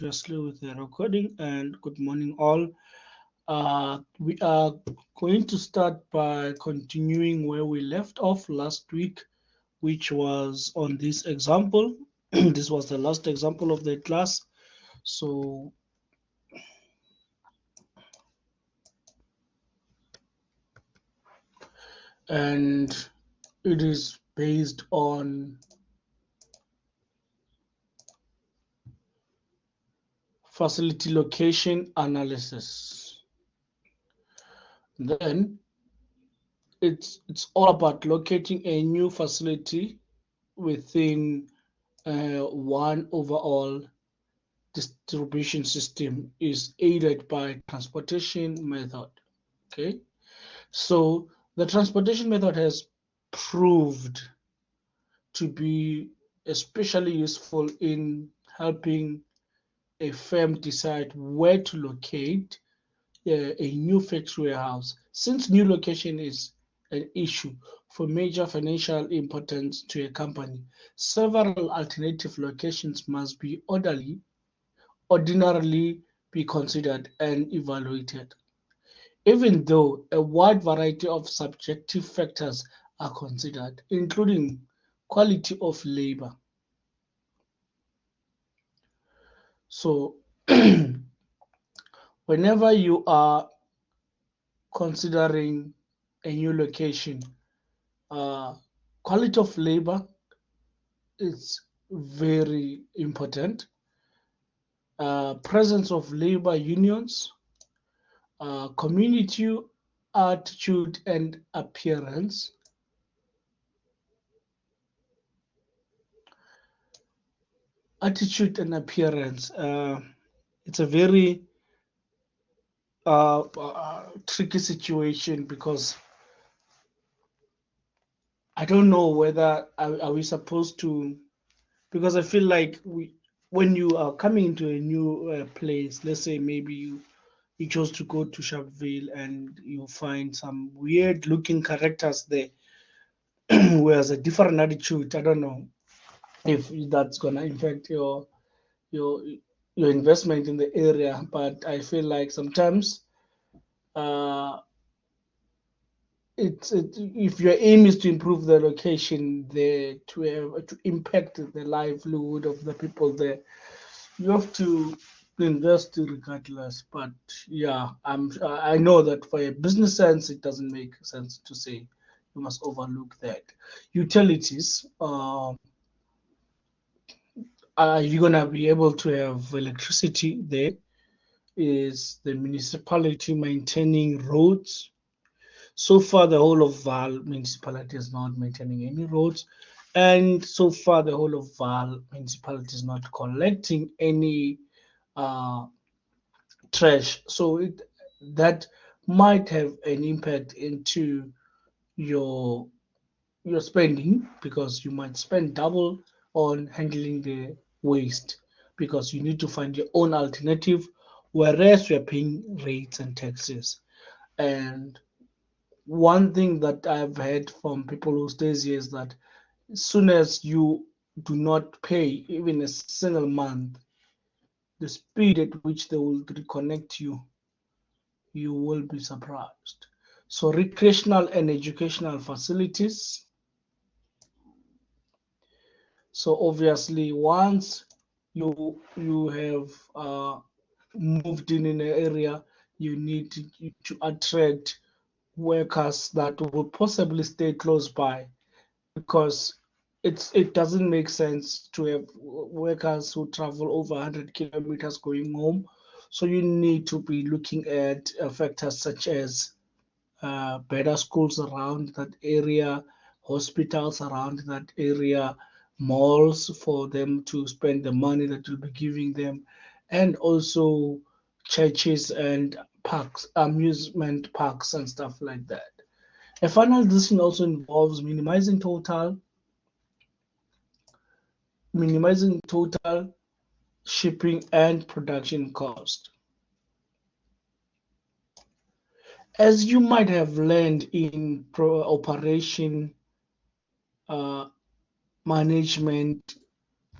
Obviously with the recording, and good morning all. We are going to start by continuing where we left off last week, which was on this example. This was the last example of the class. So, and it is based on facility location analysis. Then it's all about locating a new facility within one overall distribution system is aided by transportation method. Okay, so the transportation method has proved to be especially useful in helping a firm decide where to locate a new factory warehouse. Since new location is an issue for major financial importance to a company, several alternative locations must be ordinarily be considered and evaluated. Even though a wide variety of subjective factors are considered, including quality of labor. So, whenever you are considering a new location, uh, quality of labor is very important. Presence of labor unions, community attitude and appearance, it's a very tricky situation because I don't know whether are we supposed to, because I feel like when you are coming into a new place, let's say maybe you chose to go to Sharpeville and you find some weird looking characters there who has a different attitude. I don't know if that's gonna impact your your investment in the area, but I feel like sometimes uh, if your aim is to improve the location there to impact the livelihood of the people there, you have to invest regardless. But yeah, I know that for a business sense, it doesn't make sense to say you must overlook that. Utilities, are you gonna be able to have electricity there? Is the municipality maintaining roads? So far, the whole of Val municipality is not maintaining any roads, and so far, the whole of Val municipality is not collecting any uh, trash. So that might have an impact into your your spending because you might spend double on handling the waste because you need to find your own alternative, whereas you're paying rates and taxes. And one thing that I've heard from people who stays here is that as soon as you do not pay even a single month, the speed at which they will reconnect you, you will be surprised. So recreational and educational facilities. So obviously, once you have moved in an area, you need to attract workers that will possibly stay close by because it doesn't make sense to have workers who travel over 100 kilometers going home. So you need to be looking at factors such as better schools around that area, hospitals around that area, malls for them to spend the money that you'll be giving them, and also churches and parks, amusement parks, and stuff like that. A final decision also involves minimizing total shipping and production cost. As you might have learned in operation uh, management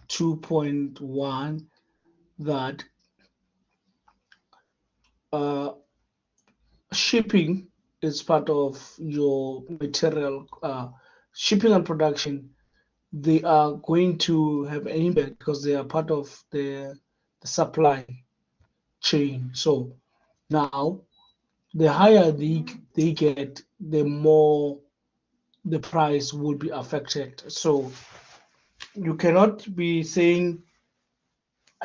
2.1, that shipping is part of your material. Shipping and production, they are going to have an impact because they are part of the supply chain. So now, the higher they get, the more the price will be affected. So you cannot be saying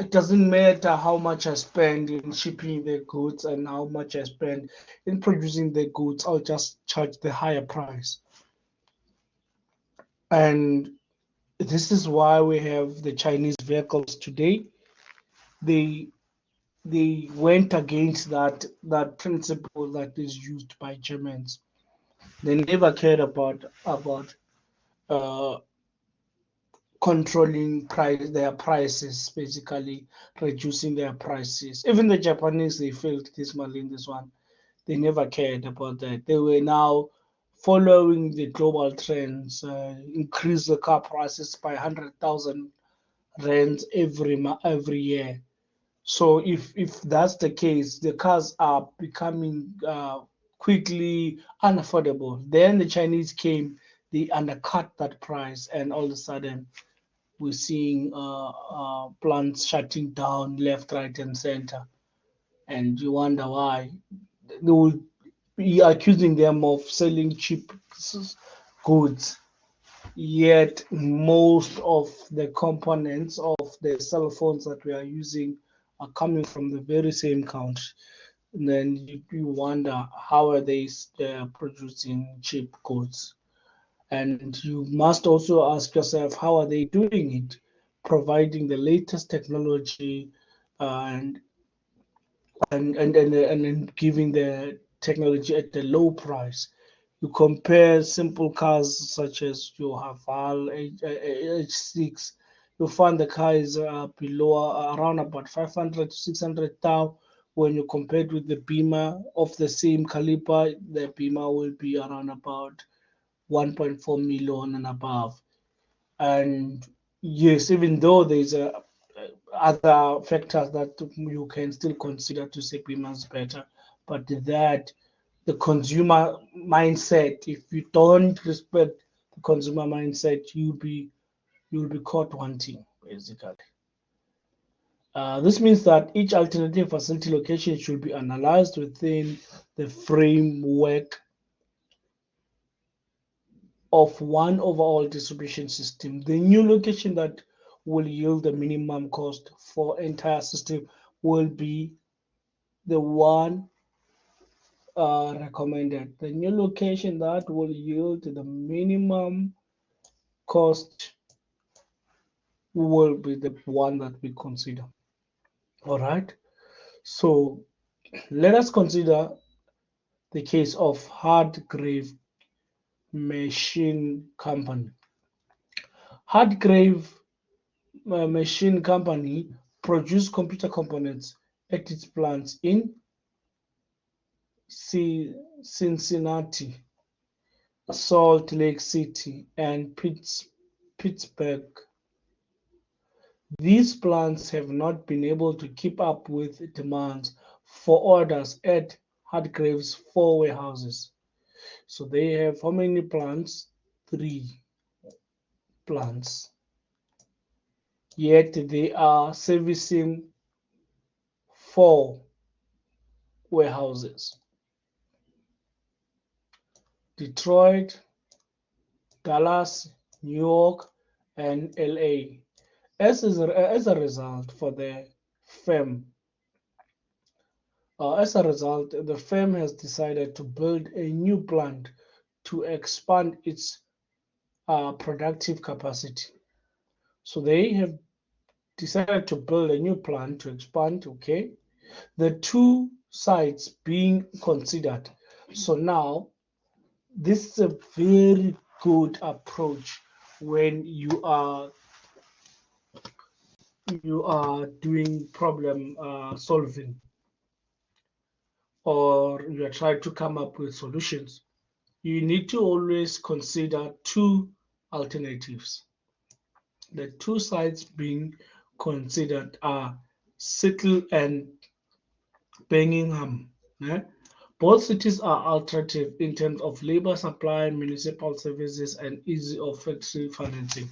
it doesn't matter how much I spend in shipping the goods and how much I spend in producing the goods, I'll just charge the higher price. And this is why we have the Chinese vehicles today. They they went against that principle that is used by Germans. They never cared about uh, controlling their prices, basically reducing their prices. Even the Japanese, they failed dismally in this one. They never cared about that. They were now following the global trends, increase the car prices by 100,000 rands every year. So if that's the case, the cars are becoming quickly unaffordable. Then the Chinese came, they undercut that price, and all of a sudden we're seeing plants shutting down left, right, and center. And you wonder why. They will be accusing them of selling cheap goods, yet most of the components of the cell phones that we are using are coming from the very same country. And then you wonder how are they producing cheap goods. And you must also ask yourself, how are they doing it? Providing the latest technology and and giving the technology at a low price. You compare simple cars such as your Haval H6, you find the car is below around about 500 to 600,000. When you compare it with the Beamer of the same caliber, the Beamer will be around about 1.4 million and above. And yes, even though there's other factors that you can still consider to say Beamer's better, but that the consumer mindset, if you don't respect the consumer mindset, you'll be caught wanting, basically. This means that each alternative facility location should be analyzed within the framework of one overall distribution system. The new location that will yield the minimum cost for entire system will be the one recommended. The new location that will yield the minimum cost will be the one that we consider. All right. So let us consider the case of Hardgrave Machine Company. Hardgrave Machine Company produce computer components at its plants in Cincinnati, Salt Lake City, and Pittsburgh. These plants have not been able to keep up with demands for orders at Hardgrave's 4 warehouses. So they have how many plants? 3 plants. Yet they are servicing 4 warehouses. Detroit, Dallas, New York, and LA. As a result, the firm has decided to build a new plant to expand its productive capacity. So they have decided to build a new plant to expand. Okay, the 2 sites being considered. So now this is a very good approach when you are doing problem solving, or you are trying to come up with solutions. You need to always consider 2 alternatives. The 2 sites being considered are Seattle and Birmingham. Both cities are attractive in terms of labor supply, municipal services, and ease of factory financing.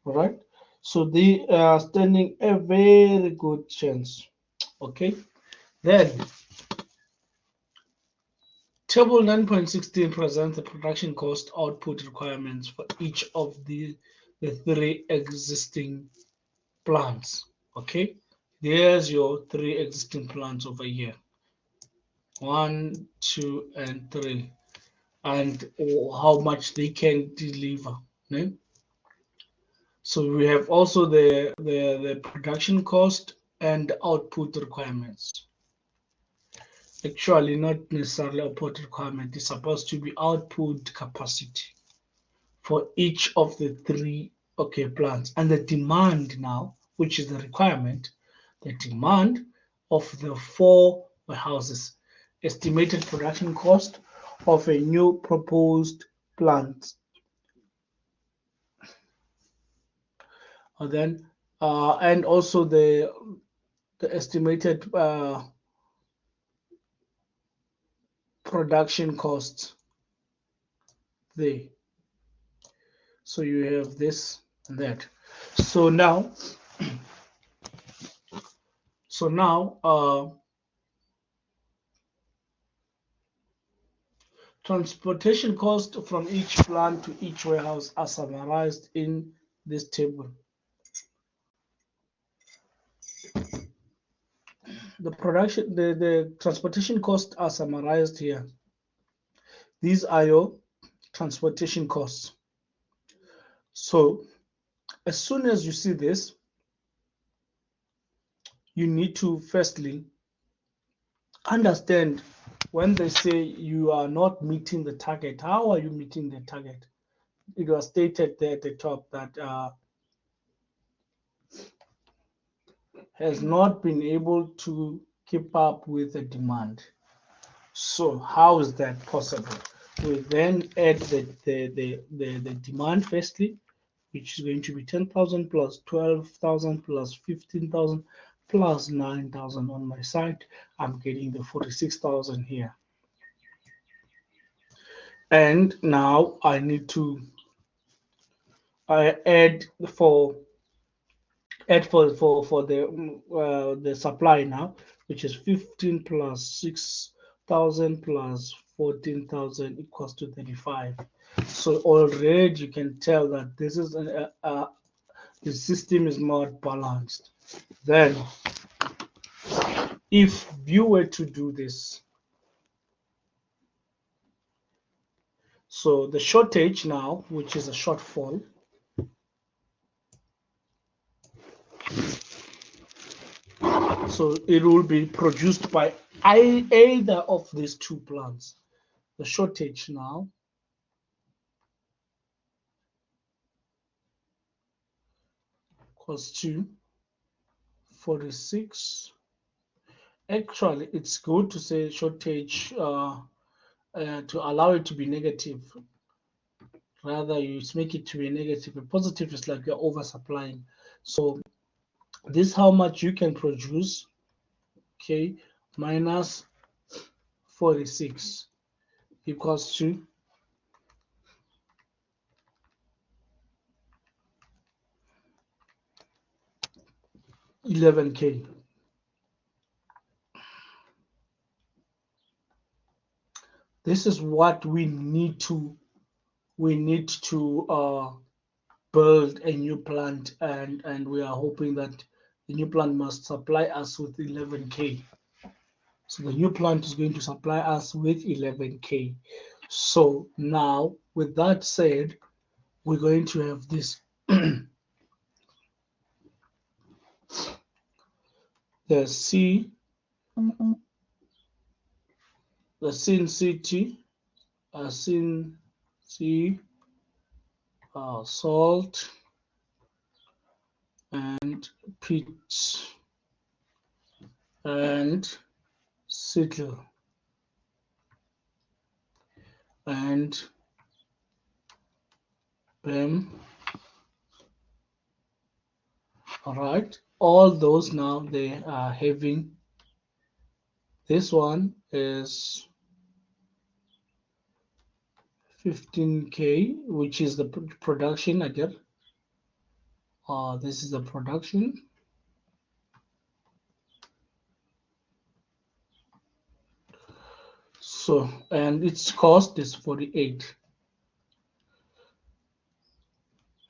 All right, so they are standing a very good chance. Okay, then table 9.16 presents the production cost output requirements for each of the three existing plants. Okay, there's your three existing plants over here. 1, 2, and 3, and how much they can deliver. Right? So we have also the production cost and output requirements. Actually, not necessarily output requirement. It's supposed to be output capacity for each of the three plants, and the demand now, which is the requirement, the demand of the four warehouses, estimated production cost of a new proposed plant, and also the estimated production costs there. So you have this and that. So now, transportation costs from each plant to each warehouse are summarized in this table. The transportation costs are summarized here. These are your transportation costs. So as soon as you see this, you need to firstly understand when they say you are not meeting the target, how are you meeting the target? It was stated there at the top that has not been able to keep up with the demand. So how is that possible? We then add the demand firstly, which is going to be 10,000 plus 12,000 plus 15,000 plus 9,000 on my side. I'm getting the 46,000 here. And now I need to add for the supply now, which is 15 plus 6,000 plus 14,000 equals to 35. So already you can tell that this is the system is not balanced. Then, if you were to do this, so the shortage now, which is a shortfall, so it will be produced by either of these two plants. The shortage now equals to 46. Actually, it's good to say shortage to allow it to be negative. Rather, you make it to be negative. A positive is like you're oversupplying. So this is how much you can produce, okay, minus 46 equals to 11K. This is what we need to build a new plant, and we are hoping that the new plant must supply us with 11K. So the new plant is going to supply us with 11K. So now, with that said, we're going to have this the C, the Sin City, Sin C, salt, and peat, and sickle, and BEM. All right, all those now they are having This one is 15K, which is the production again. This is the production. So, and its cost is 48.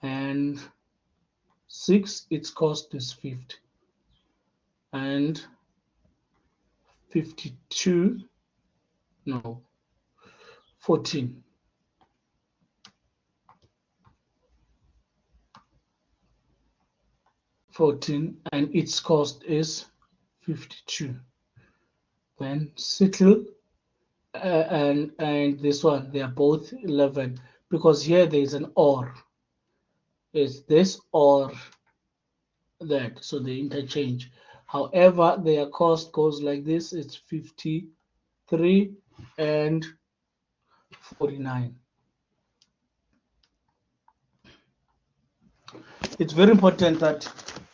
And 6, its cost is 50. And 52, no, 14. 14, and its cost is 52. Then settle, and this one, they are both 11, because here there is an or. Is this or that? So they interchange. However, their cost goes like this. It's 53 and 49. It's very important that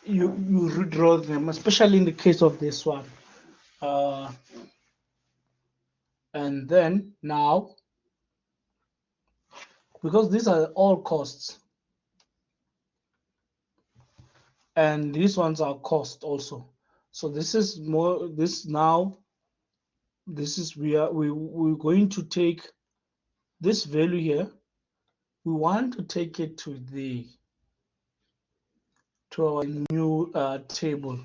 you redraw them, especially in the case of this one. And then now, because these are all costs, and these ones are cost also. So this is more, this now, this is, we're going to take this value here. We want to take it to our new table.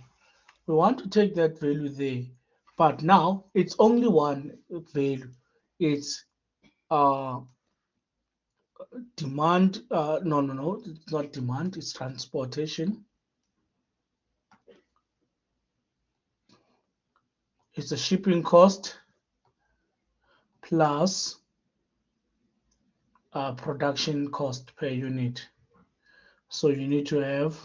We want to take that value there, but now it's only one value. It's demand. No, it's not demand. It's transportation. It's a shipping cost plus production cost per unit. So you need to have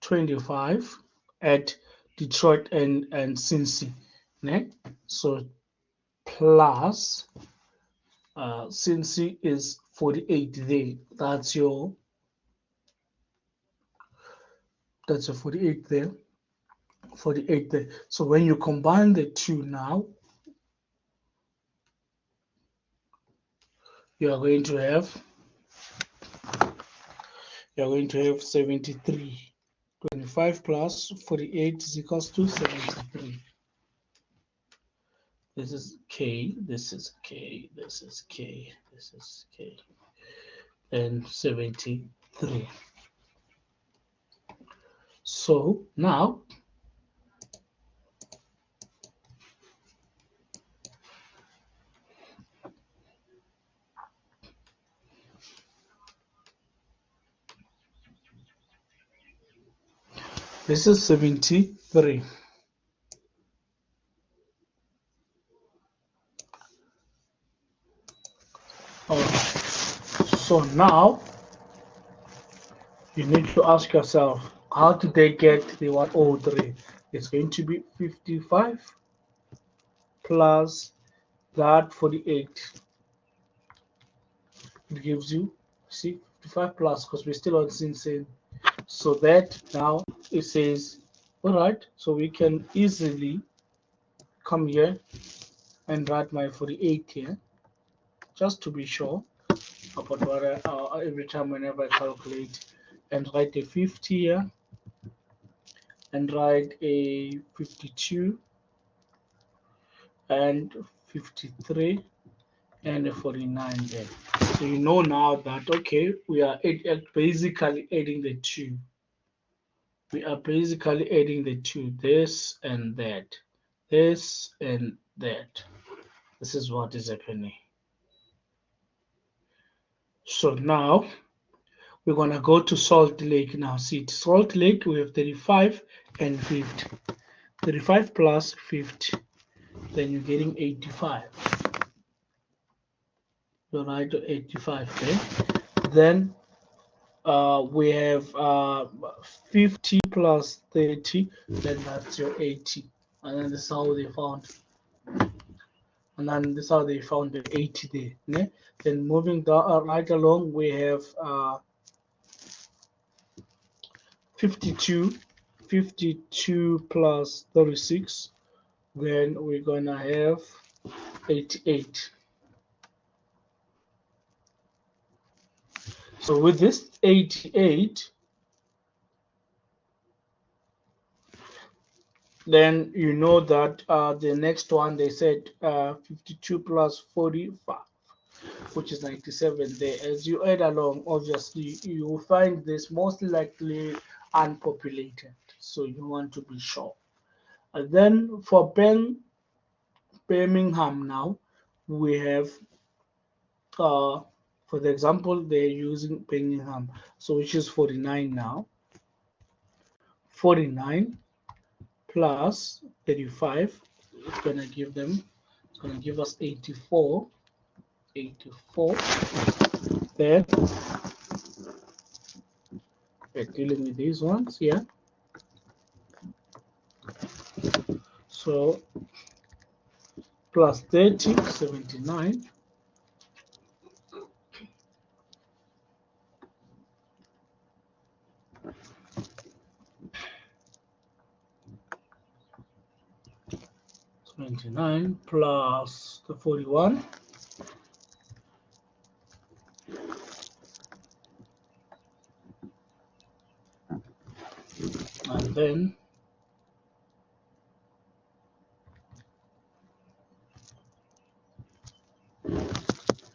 25 at Detroit and Cincy. Ne? So plus Cincy is 48 there. That's your 48 there. 48 there. So when you combine the two now, you are going to have 73. 25 plus 48 is equals to 73. This is K, this is K, this is K, this is K, and 73. So now this is 73. All right. So now you need to ask yourself, how did they get the 103? It's going to be 55 plus that 48. It gives you, see, 55 plus, because we're still on Cincin. So that now it says, all right, so we can easily come here and write my 48 here, just to be sure about what every time whenever I calculate, and write a 50 here, and write a 52, and 53, and a 49 there. So you know now that, okay, we are basically adding the two. We are basically adding the two, this and that, this and that. This is what is happening. So now we're gonna go to Salt Lake now. See, Salt Lake, we have 35 and 50. 35 plus 50, then you're getting 85. You're right, 85, okay? Then we have 50 plus 30, then that's your 80. And then this is how they found. And then this is how they found the 80 there. Yeah? Then moving down, right along, we have 52 plus 36, then we're gonna have 88. So with this 88, then you know that the next one they said 52 plus 45, which is 97 there. As you add along, obviously you will find this most likely unpopulated, so you want to be sure. And then for Birmingham now, we have for the example they're using Birmingham, so which is 49 now. 49 plus 35 is gonna give them, it's gonna give us 84. 84. Then we're dealing with these ones here. So plus 30, 79. Plus the 41. And then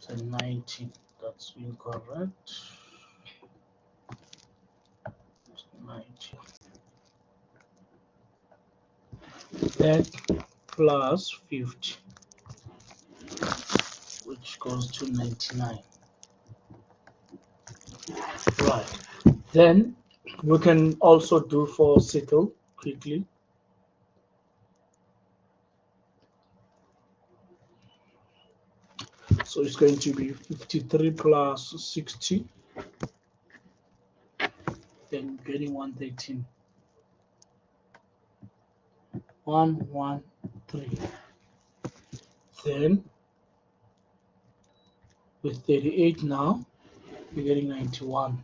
so 19. That's incorrect. 90. Then plus 50, which goes to 99. Right. Then we can also do for sickle quickly. So it's going to be 53 plus 60, then getting 113. 113. Then with 38 now, we're getting 91.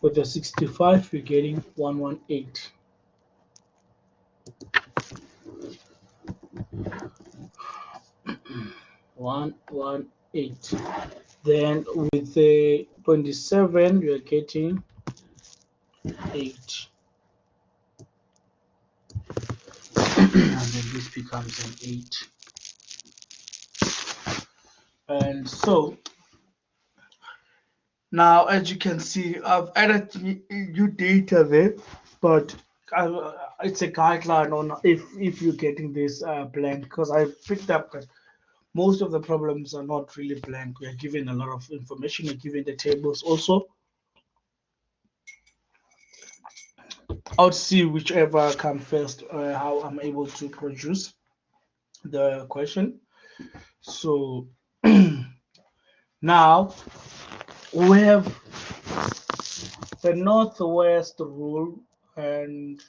With the 65, we're getting 118. Then with the 27, we are getting 8. And then this becomes an 8. And so now, as you can see, I've added new data there, but it's a guideline on if you're getting this blank, because I picked up that most of the problems are not really blank. We are given a lot of information, we're given the tables also. I'll see whichever comes first, how I'm able to produce the question. So now we have the Northwest rule and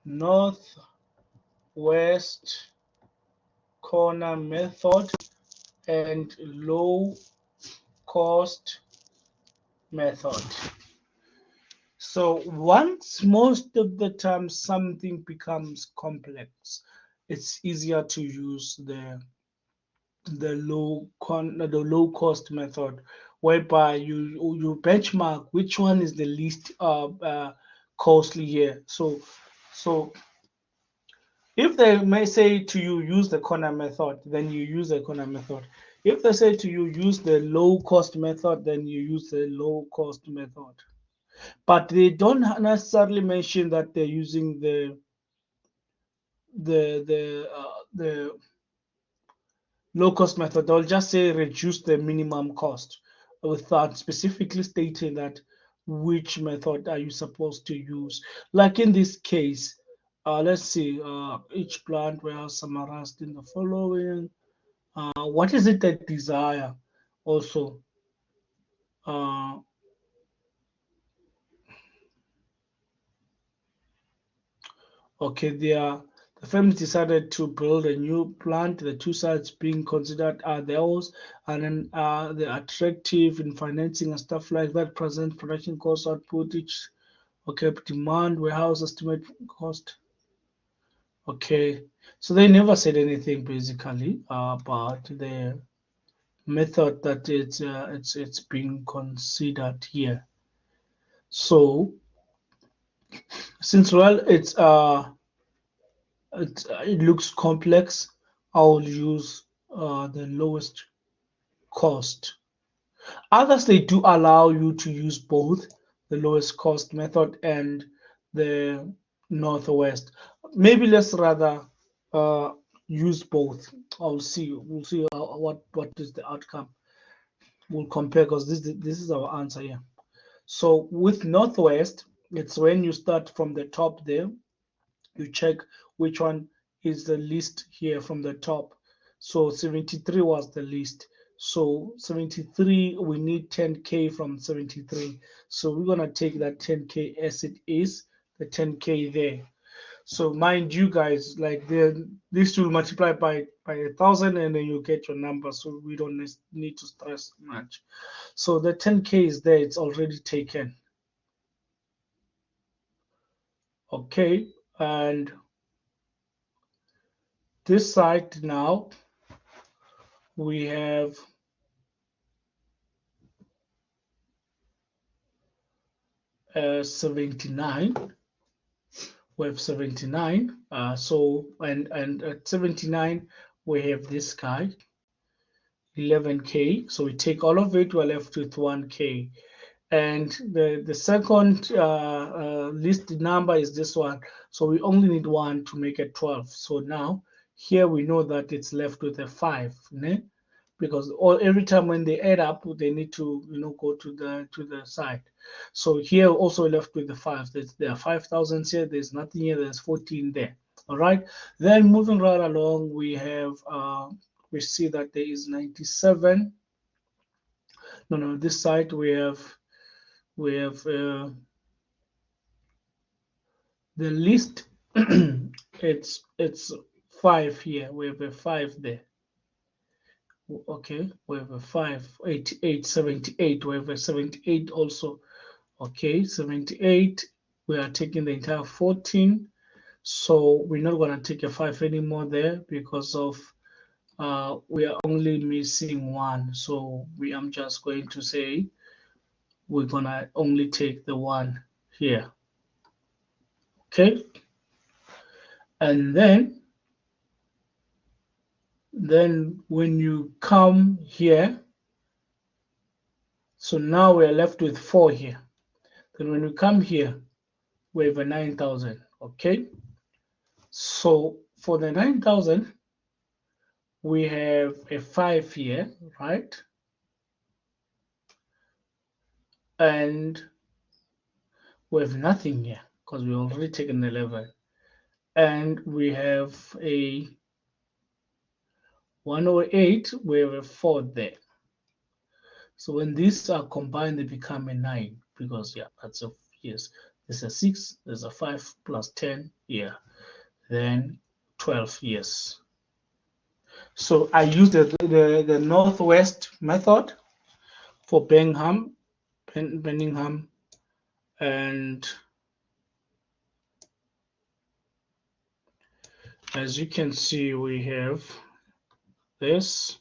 Northwest corner method and low cost method. So once most of the time something becomes complex, it's easier to use the low cost method, whereby you benchmark which one is the least costly here. So if they may say to you use the corner method, then you use the corner method. If they say to you use the low cost method, then you use the low cost method. But they don't necessarily mention that they're using the low cost method. They'll just say reduce the minimum cost without specifically stating that which method are you supposed to use. Like in this case, let's see, each plant warehouse summarized in the following. What is it that desire also? Uh, okay, the The families decided to build a new plant. The two sites being considered are those, and then the attractive in financing and stuff like that. Present production cost, output, each okay, demand, warehouse estimate cost. Okay, so they never said anything basically about the method that it's being considered here. So since well it looks complex, I'll use the lowest cost. Others they do allow you to use both the lowest cost method and the northwest. Maybe let's rather uh, use both. I'll see. We'll see what is the outcome. We'll compare because this is our answer here. So with northwest, it's when you start from the top there. You check which one is the least here from the top. So 73 was the least. So 73, we need 10K from 73. So we're going to take that 10K as it is, the 10K there. So mind you guys, like these two multiply by 1,000 and then you get your number. So we don't need to stress much. So the 10K is there, it's already taken. Okay, and this side now we have 79. We have 79. So and at 79 we have this guy 11K. So we take all of it, we're left with 1K. And the second list number is this one. So we only need one to make it 12. So now here we know that it's left with a 5. Né? Because every time when they add up, they need to go to the side. So here also left with the 5. There are 5,000 here. There's nothing here. There's 14 there. All right. Then moving right along, we have we see that there is 97. No, this side we have the list. it's 5 here. We have a 5 there. Okay, we have a 5, 88, 78. We have a 78 also. Okay, 78. We are taking the entire 14. So we're not going to take a 5 anymore there because of we are only missing 1. So I'm just going to say we're going to only take the 1 here. Okay. And then when you come here, so now we're left with 4 here. Then when we come here, we have a 9,000. Okay. So for the 9,000, we have a 5 here, right? And we have nothing here because we already taken 11. And we have a 108, we have a 4 there. So when these are combined, they become a 9 because, yeah, that's a, yes, there's a 6, there's a 5 plus 10, yeah, then 12, yes. So I use the northwest method for Birmingham, and as you can see, we have this,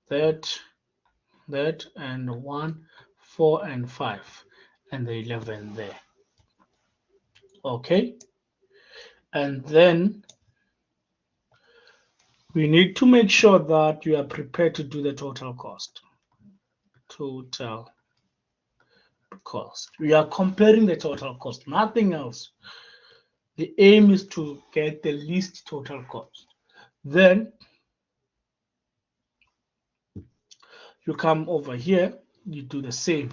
that, and 1, 4, and 5, and the 11 there. Okay, and then we need to make sure that you are prepared to do the total cost. Total cost. We are comparing the total cost, nothing else. The aim is to get the least total cost. Then you come over here, you do the same.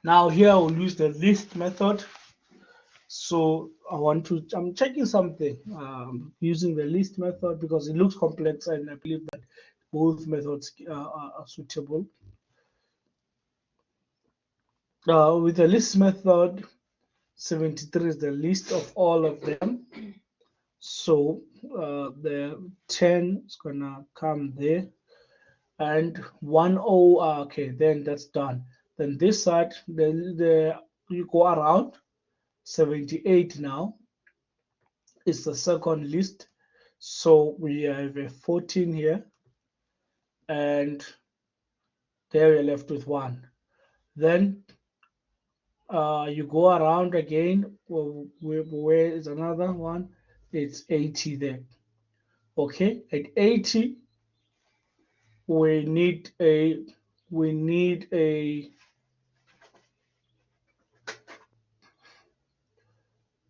Now here I'll use the list method. So I'm checking something using the list method because it looks complex and I believe that both methods are suitable. With the list method, 73 is the list of all of them. So the 10 is gonna come there, and 10. Okay, then that's done. Then this side, the you go around 78 now is the second list. So we have a 14 here, and there we're left with 1. Then you go around again. Well, where is another one? It's 80 there. Okay, at 80 we need a we need a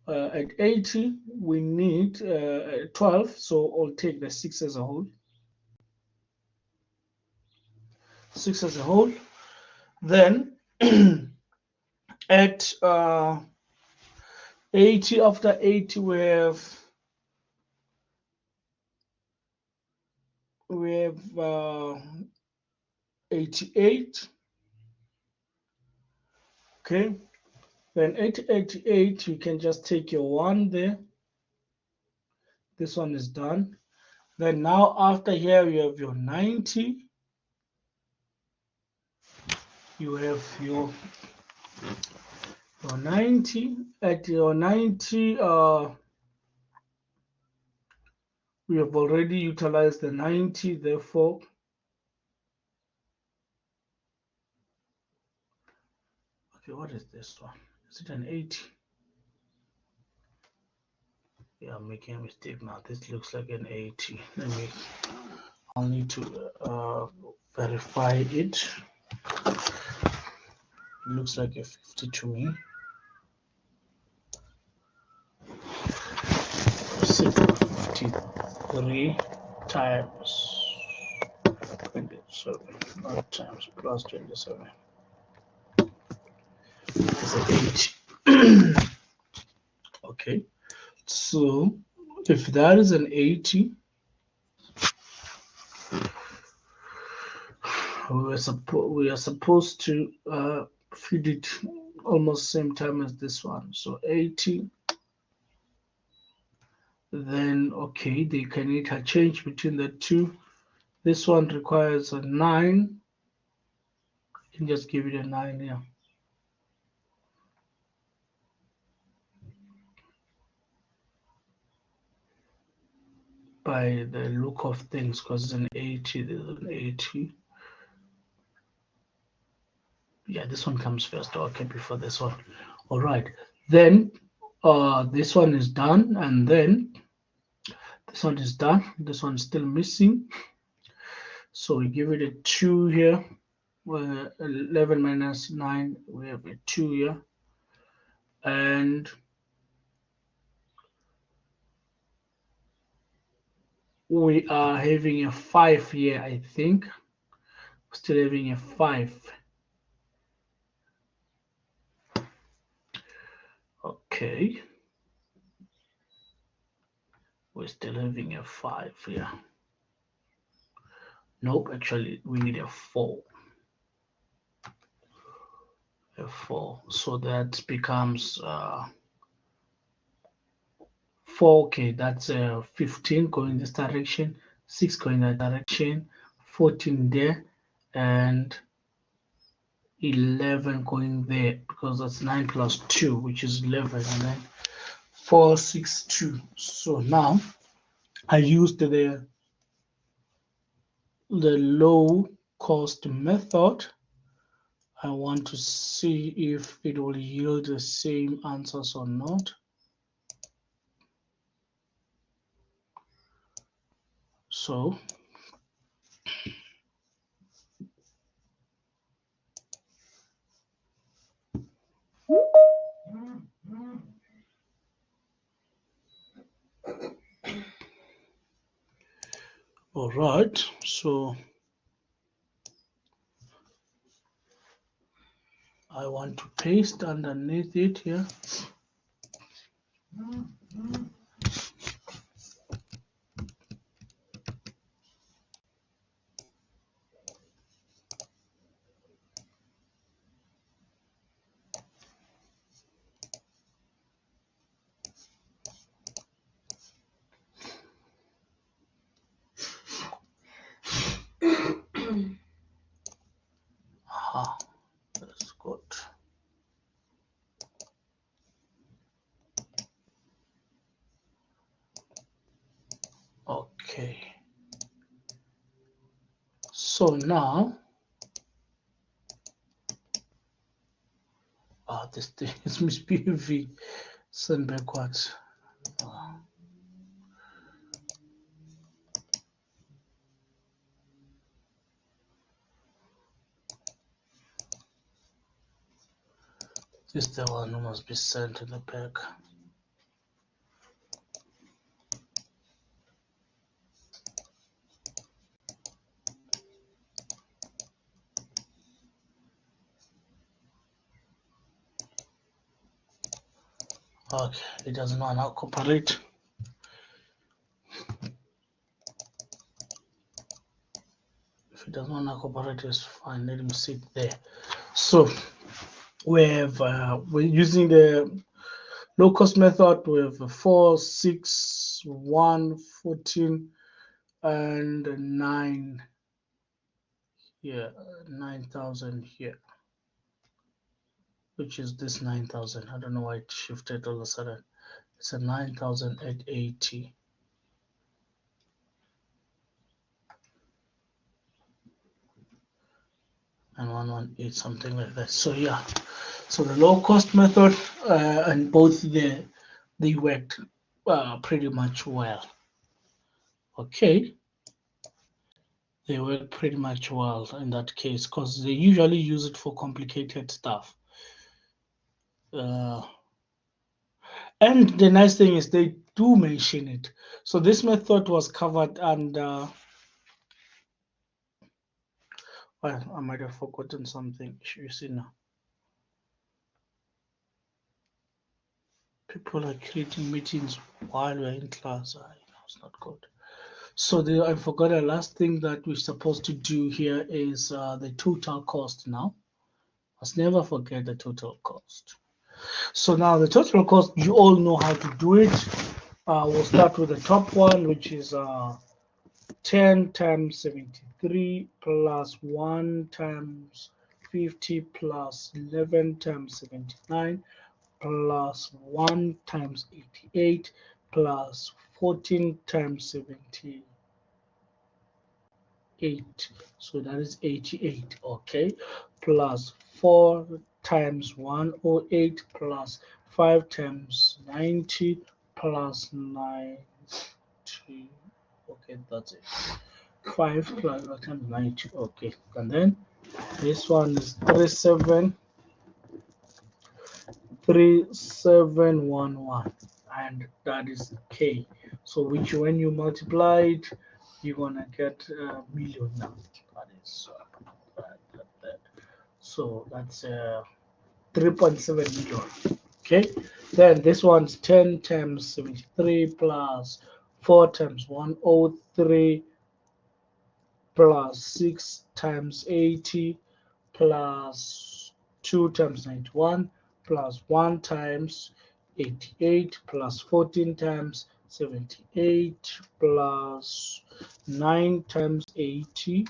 at 80 we need 12, so I'll take the 6 as a whole. 6 as a whole. Then at 80, after 80 we have 88. Okay, then 88 you can just take your 1 there. This one is done. Then now after here you have your 90. You have your 90. At your 90, we have already utilized the 90, therefore okay, what is this one? Is it an 80? Yeah, I'm making a mistake now. This looks like an 80. I'll need to verify it. It looks like a 50 to me. 653 times 27, not times plus 27. It's 80. Okay, so if that is an 80, we are supposed to feed it almost same time as this one. So 80. Then okay, they can interchange between the two. This one requires a 9. You can just give it a 9 here. By the look of things, because it's an 80, there's an 80. Yeah, this one comes first. Okay, before this one. All right. Then this one is done, and then this one is done. This one's still missing. So we give it a 2 here. 11 minus 9, we have a 2 here. And we are having a 5 here, I think. Still having a 5. Okay. We're still having a 5 here. Nope, actually, we need a 4. A 4. So that becomes 4. Okay, that's 15 going this direction, 6 going that direction, 14 there, and 11 going there, because that's 9 plus 2, which is 11, and then 4, 6, 2. So now I used the low cost method. I want to see if it will yield the same answers or not. So all right, so I want to paste underneath it here. That's good. Okay. So now, this thing is misbehaving. Send backwards. This is the one who must be sent to the back. Okay, it doesn't want to cooperate. If it doesn't want to cooperate, it's fine. Let him sit there. So we have we're using the low cost method. We have 4, 6, 1, 14, and 9 here, 9,000 here, which is this 9,000. I don't know why it shifted all of a sudden. It's a 9,880. And 118, something like that. So yeah, so the low cost method and both they worked pretty much well. Okay, they work pretty much well in that case because they usually use it for complicated stuff. And the nice thing is they do mention it. So this method was covered under. Well, I might have forgotten something. You see now. People are creating meetings while we're in class. It's not good. So I forgot the last thing that we're supposed to do here is the total cost now. Must never forget the total cost. So now the total cost, you all know how to do it. We'll start with the top one, which is 10 times 73 plus 1 times 50 plus 11 times 79 plus 1 times 88 plus 14 times 78. So that is 88. Okay, plus 4 times 108 plus 5 times 90 plus 90. Okay, that's it. 5 plus times 90. Okay, and then this one is 3711, and that is K. So which when you multiply it, you're gonna get a million now. That is that. So that's 3.7 million. Okay, then this one's 10 times 73 plus 4 times 103 plus 6 times 80 plus 2 times 91 plus 1 times 88 plus 14 times 78 plus 9 times 80,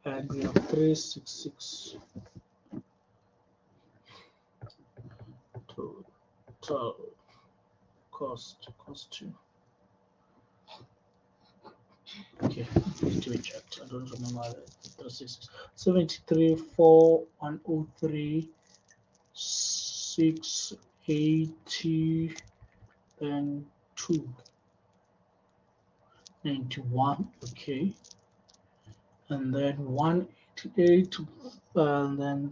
and we have 366. Total cost 2. Okay, to reject. I don't remember the 73 4 103 680 and 2 91. Okay, and then 188 and then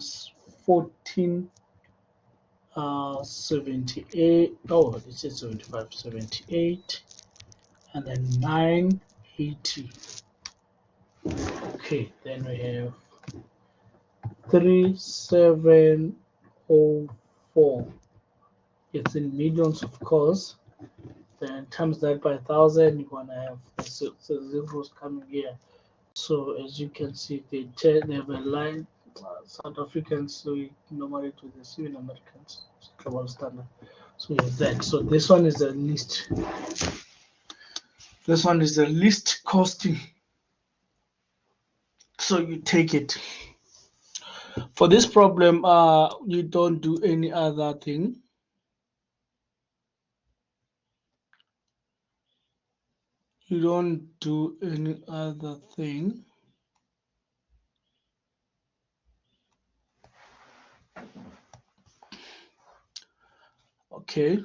14 78. Oh, this is 75 78 and then 980. Okay, then we have 3704. It's in millions, of course. Then times that by 1,000, you're gonna have the zeros coming here. So as you can see, they have a line. South Africans, so we normally do this, even Americans, it's global standard. So we have that. So this one is the least. This one is the least costing. So you take it. For this problem, you don't do any other thing. You don't do any other thing. Okay.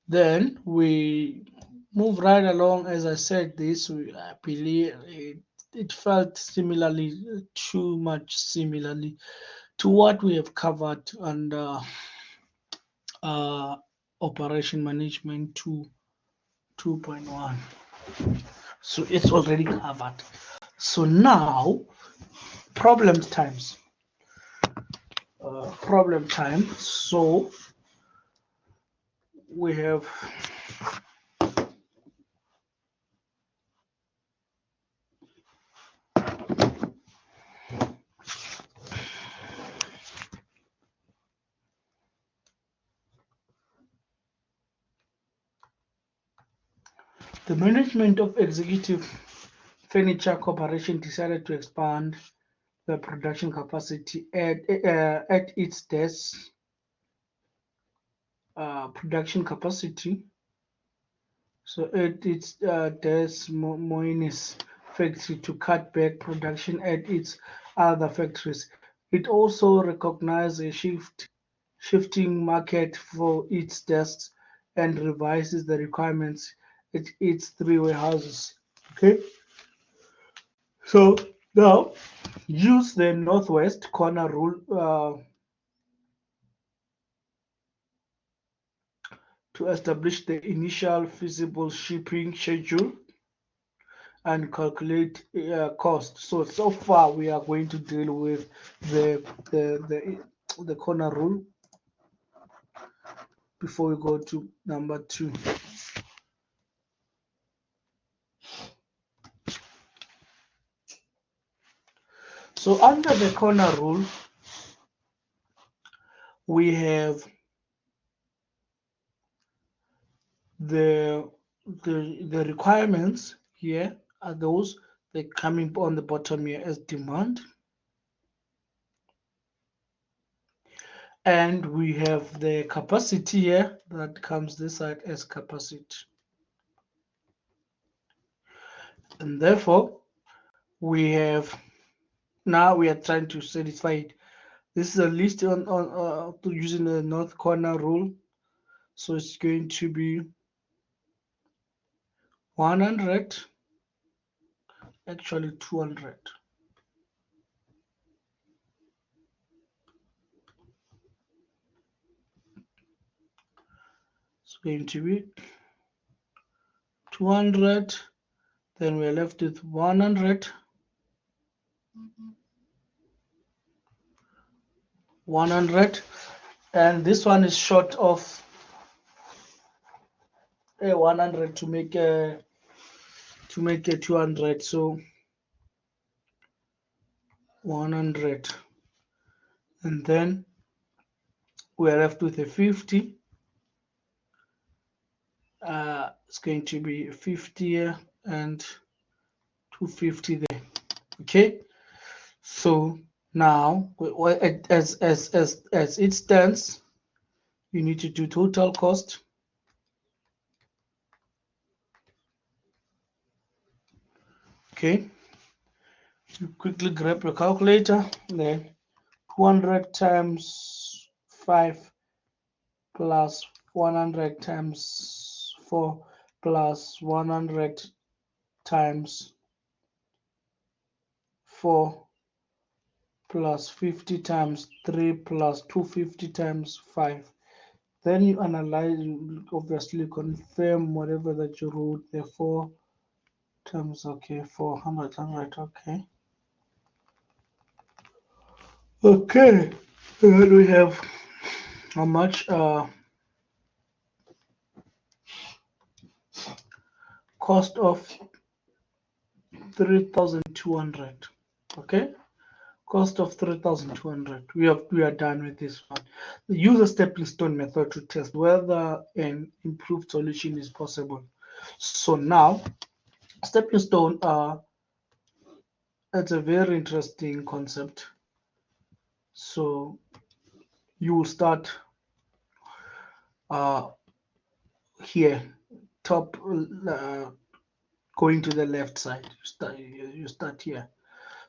Then we move right along. As I said this, I believe it felt similarly, too much similarly to what we have covered under Operation Management 2.1. So it's already covered. So now, problem times. Problem time. So we have the management of Executive Furniture Corporation decided to expand the production capacity at its desk production capacity. So at its Des Moines factory to cut back production at its other factories. It also recognized a shifting market for its desks and revises the requirements at its 3 warehouses. Okay, so now use the northwest corner rule to establish the initial feasible shipping schedule and calculate cost. So far we are going to deal with the corner rule before we go to number 2. So under the corner rule, we have the requirements here are those that coming on the bottom here as demand, and we have the capacity here that comes this side as capacity, and therefore we have now we are trying to satisfy it. This is a list on using the north corner rule, so it's going to be 100, actually 200. It's going to be 200, then we're left with 100, 100, and this one is short of 100 to make a 200, so 100, and then we're left with a 50. It's going to be 50 here and 250 there. Okay, so now as it stands, you need to do total cost. Okay, you quickly grab your calculator. Then 200 times 5 plus 100 times 4 plus 100 times 4 plus 50 times 3 plus 250 times 5. Then you analyze, you obviously confirm whatever that you wrote there. 4 times, okay, 400, okay. Okay, and we have how much? Cost of 3,200. Okay, cost of 3,200. We are done with this one. Use a stepping stone method to test whether an improved solution is possible. So now, stepping stone, it's a very interesting concept. So you will start here, top, going to the left side. You start here.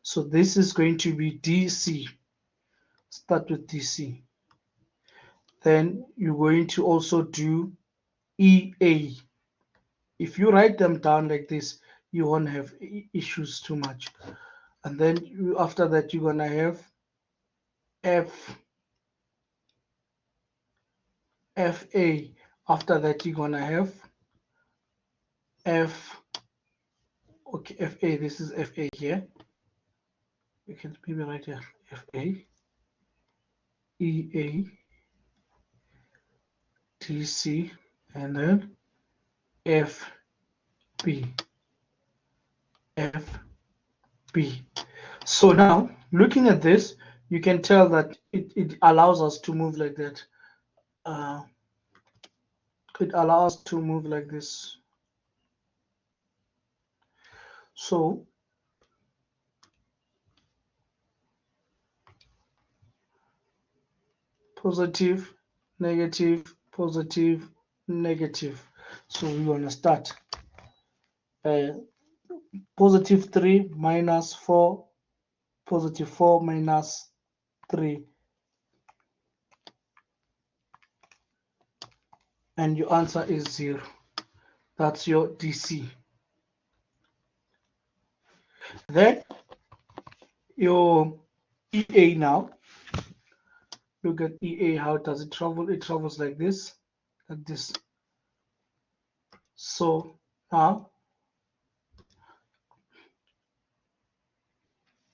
So this is going to be DC. Start with DC. Then you're going to also do EA. If you write them down like this, you won't have issues too much. And then after that, you're gonna have FA. After that, you're gonna have okay, FA. This is FA here. You can maybe write here FA, EA, TC, and then FB. So now, looking at this, you can tell that it allows us to move like that. It allows us to move like this. So positive, negative, positive, negative. So we're going to start. Positive 3 minus 4, positive 4 minus 3. And your answer is 0. That's your DC. Then your EA now. Look at EA, how does it travel? It travels like this, like this. So now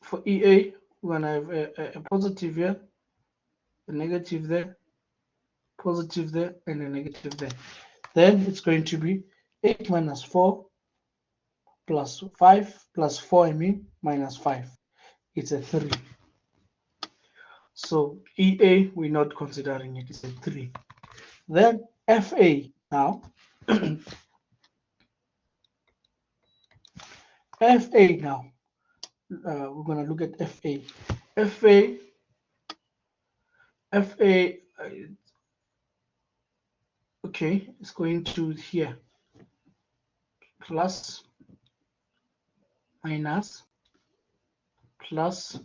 for EA, we're going to have a positive here, a negative there, positive there, and a negative there. Then it's going to be 8 minus 4 plus 5 plus 4, minus 5. It's a 3. So EA, we're not considering it. It's a 3. Then FA now. FA now. We're going to look at FA. FA, okay, it's going to here. Plus, minus, plus,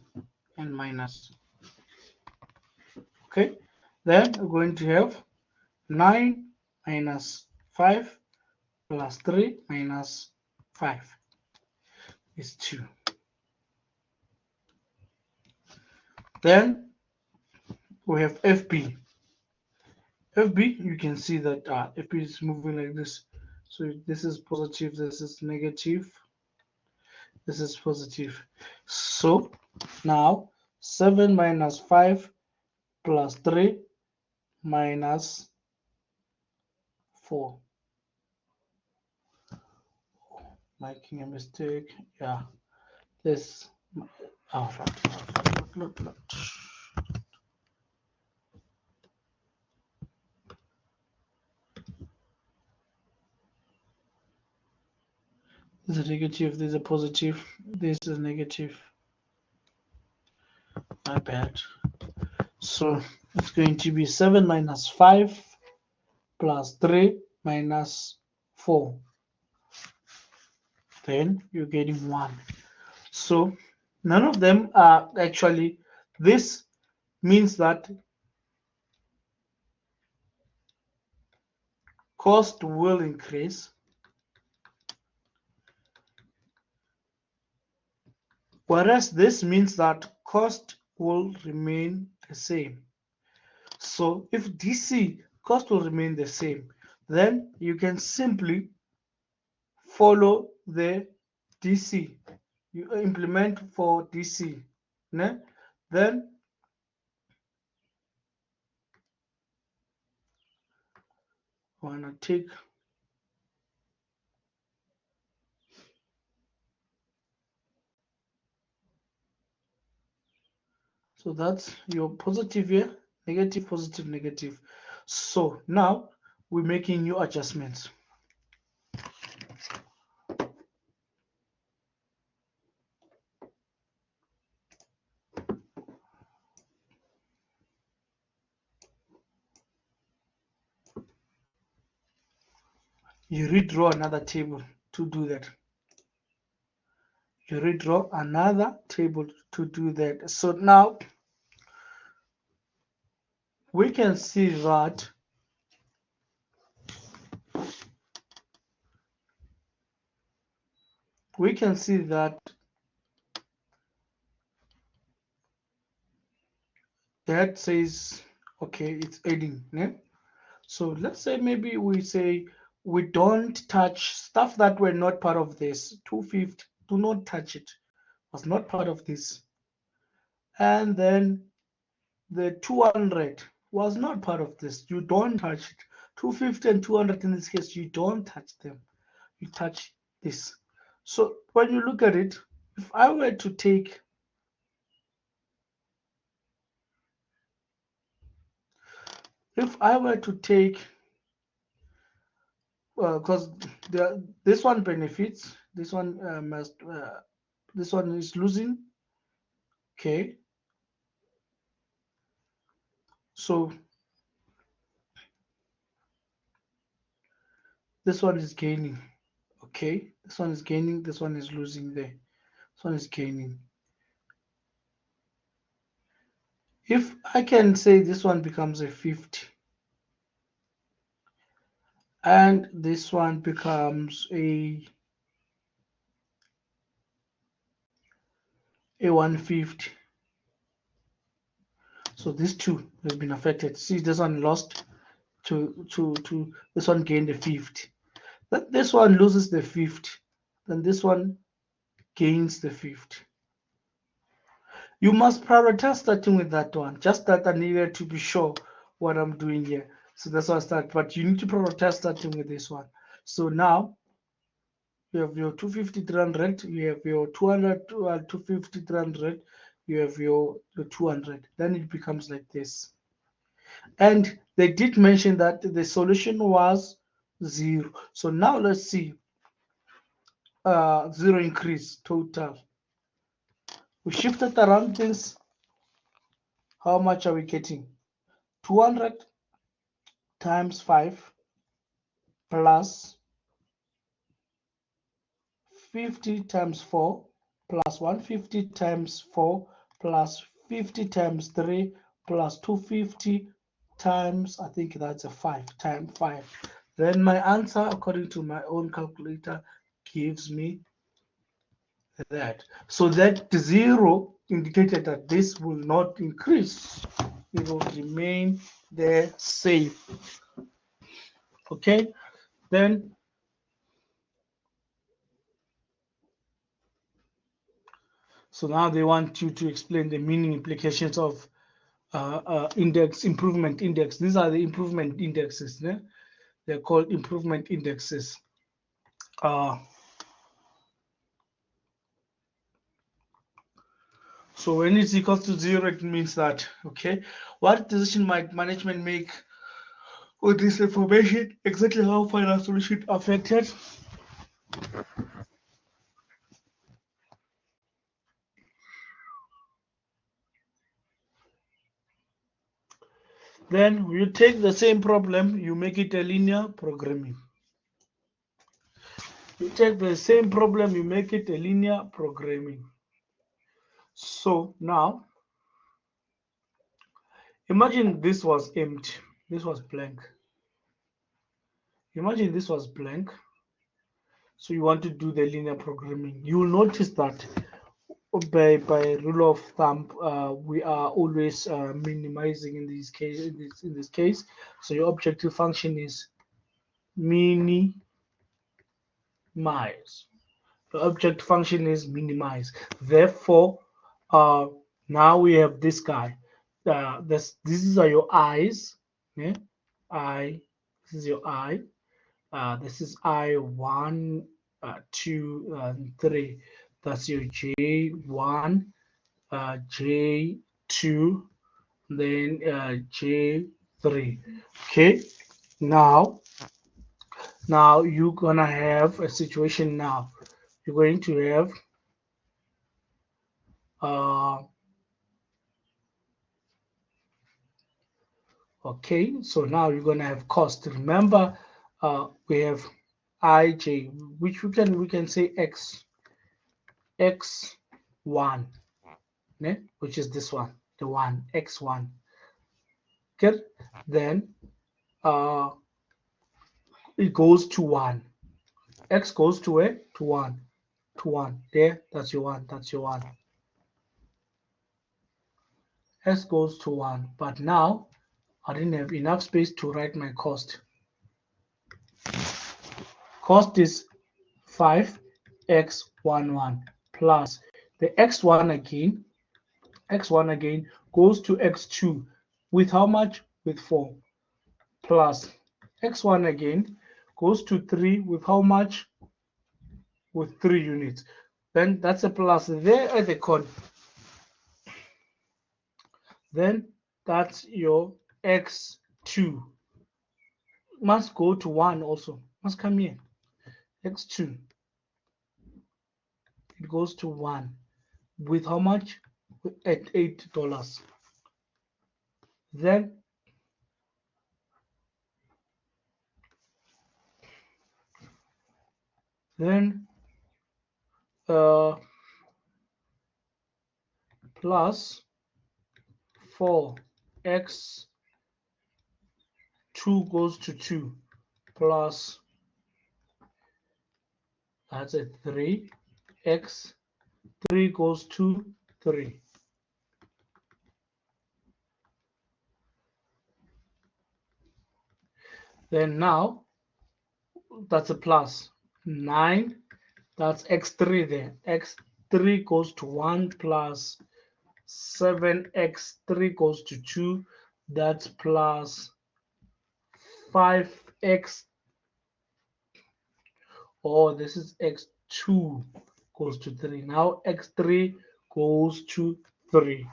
and minus. Okay, then we're going to have 9 minus 5 plus 3 minus 5 is 2. Then we have FB. FB, you can see that FB is moving like this. So this is positive, this is negative, this is positive. So now 7 minus 5 plus 3 minus 4. Making a mistake. Yeah. This. Oh, look. This is a negative, this is a positive, this is negative. My bad. So it's going to be 7 minus 5 plus 3 minus 4. Then you're getting 1. So none of them are actually, this means that cost will increase, whereas this means that cost will remain the same. So if DC cost will remain the same, then you can simply follow the DC. You implement for DC. Né? Then I wanna take so that's your positive here, negative, positive, negative. So now we're making new adjustments. you redraw another table to do that. You redraw another table to do that. So now we can see that that says, okay, it's adding. Yeah? So let's say maybe we say we don't touch stuff that were not part of this. 250, do not touch it. Was not part of this. And then the 200 was not part of this. You don't touch it. 250 and 200 in this case, you don't touch them. You touch this. So when you look at it, if I were to take because this one benefits, this one this one is losing. Okay, so this one is gaining. Okay, this one is gaining, this one is losing there. This one is gaining. If I can say this one becomes a 50 and this one becomes a 150. So these two has been affected. See, this one lost to this one gained the 50. Then this one loses the 50. Then this one gains the 50. You must prioritize starting with that one. Just that I needed to be sure what I'm doing here. So that's why I start. But you need to prioritize starting with this one. So now you have your 250 300, you have your 200 250 300, you have your 200. Then it becomes like this. And they did mention that the solution was 0. So now let's see 0 increase total. We shifted around things. How much are we getting? 200 times 5 plus 50 times 4 plus 150 times 4 plus 50 times 3 plus 250 times, I think that's a 5 times 5. Then my answer, according to my own calculator, gives me that. So that 0 indicated that this will not increase. It will remain the same. Okay, then so now they want you to explain the meaning implications of improvement index. These are the improvement indexes. Yeah? They're called improvement indexes. So when it's equal to 0, it means that, okay, what decision might management make with this information? Exactly how final solution affected? Then you take the same problem, you make it a linear programming. You take the same problem, you make it a linear programming. So now, imagine this was empty, this was blank. Imagine this was blank. So you want to do the linear programming. You will notice that by rule of thumb, we are always minimizing in this case. In this case, so your objective function is minimize. The object function is minimize. Therefore, now we have this guy. These are your eyes. Yeah? This is your eye. This is I1, 2, and 3. That's your J1, J2, then J3. Okay. Now you're gonna have a situation now. You're going to have okay, so now you're gonna have cost. Remember, we have ij, which we can say x1, né? Which is this one, the one x1. Okay, then it goes to 1. X goes to where? To 1. To 1. There, that's your 1. That's your 1. S goes to 1. But now I didn't have enough space to write my cost. Cost is 5x11 plus the x1 again goes to x2 with how much? With 4, plus x1 again goes to 3 with how much? With 3 units. Then that's a plus there at the corner. Then that's your x2 must go to 1 also, must come here. X2, it goes to 1 with how much? At $8. Then plus 4x2 goes to 2 plus that's a 3 x3 goes to 3. Then now that's a plus 9, that's x3 there. X3 goes to 1 plus 7x3 goes to 2, that's plus 5x, or this is x2 goes to 3. Now x3 goes to 3.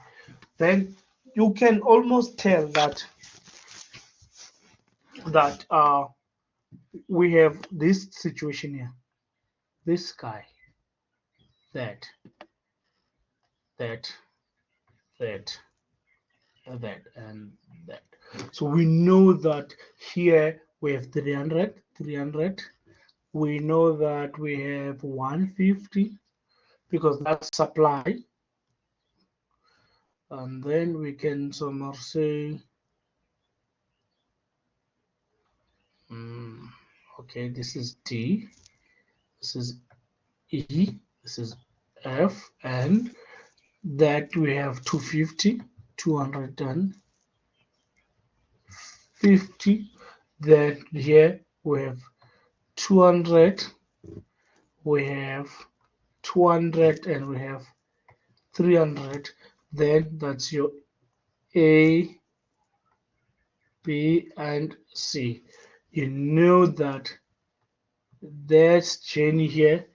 Then you can almost tell that we have this situation here. This guy, that, and that. So we know that here we have 300. We know that we have 150 because that's supply. And then we can somehow say, okay, this is D, this is E, this is F, and that we have 250. Then here we have 200, we have 200, and we have 300. Then that's your A, B, and C. You know that that journey here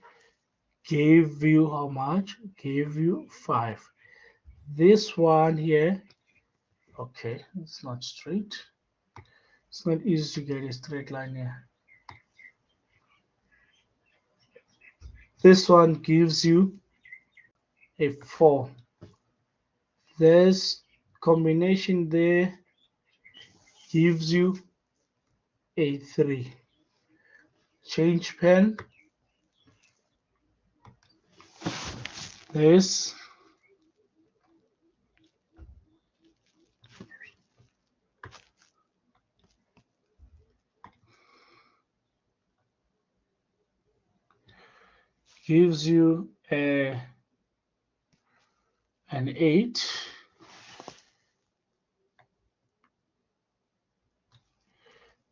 gave you how much? Gave you 5. This one here, okay, it's not straight. It's not easy to get a straight line here. This one gives you a 4. This combination there gives you a 3. Change pen. This gives you an 8.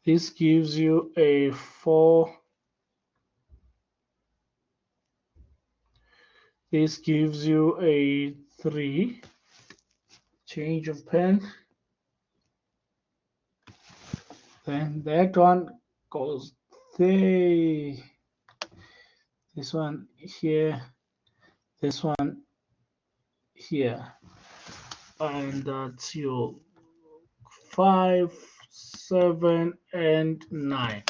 This gives you a 4. This gives you a 3. Change of pen. Then that one goes there. This one here. This one here. And that's your 5, 7, and 9.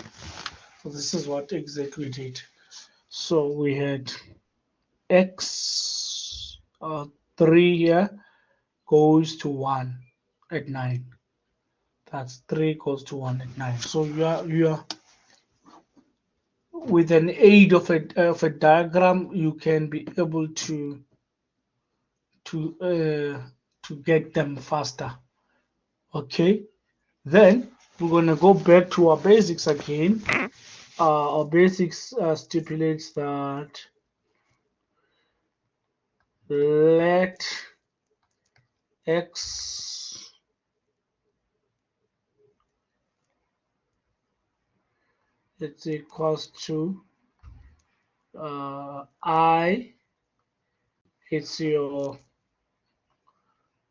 So this is what exactly we did. So we had x 3 here goes to 1 at 9. That's 3 goes to 1 at 9. So with an aid of a diagram, you can be able to get them faster. Okay, then we're going to go back to our basics again. Our basics stipulates that let x is equals to I, it's your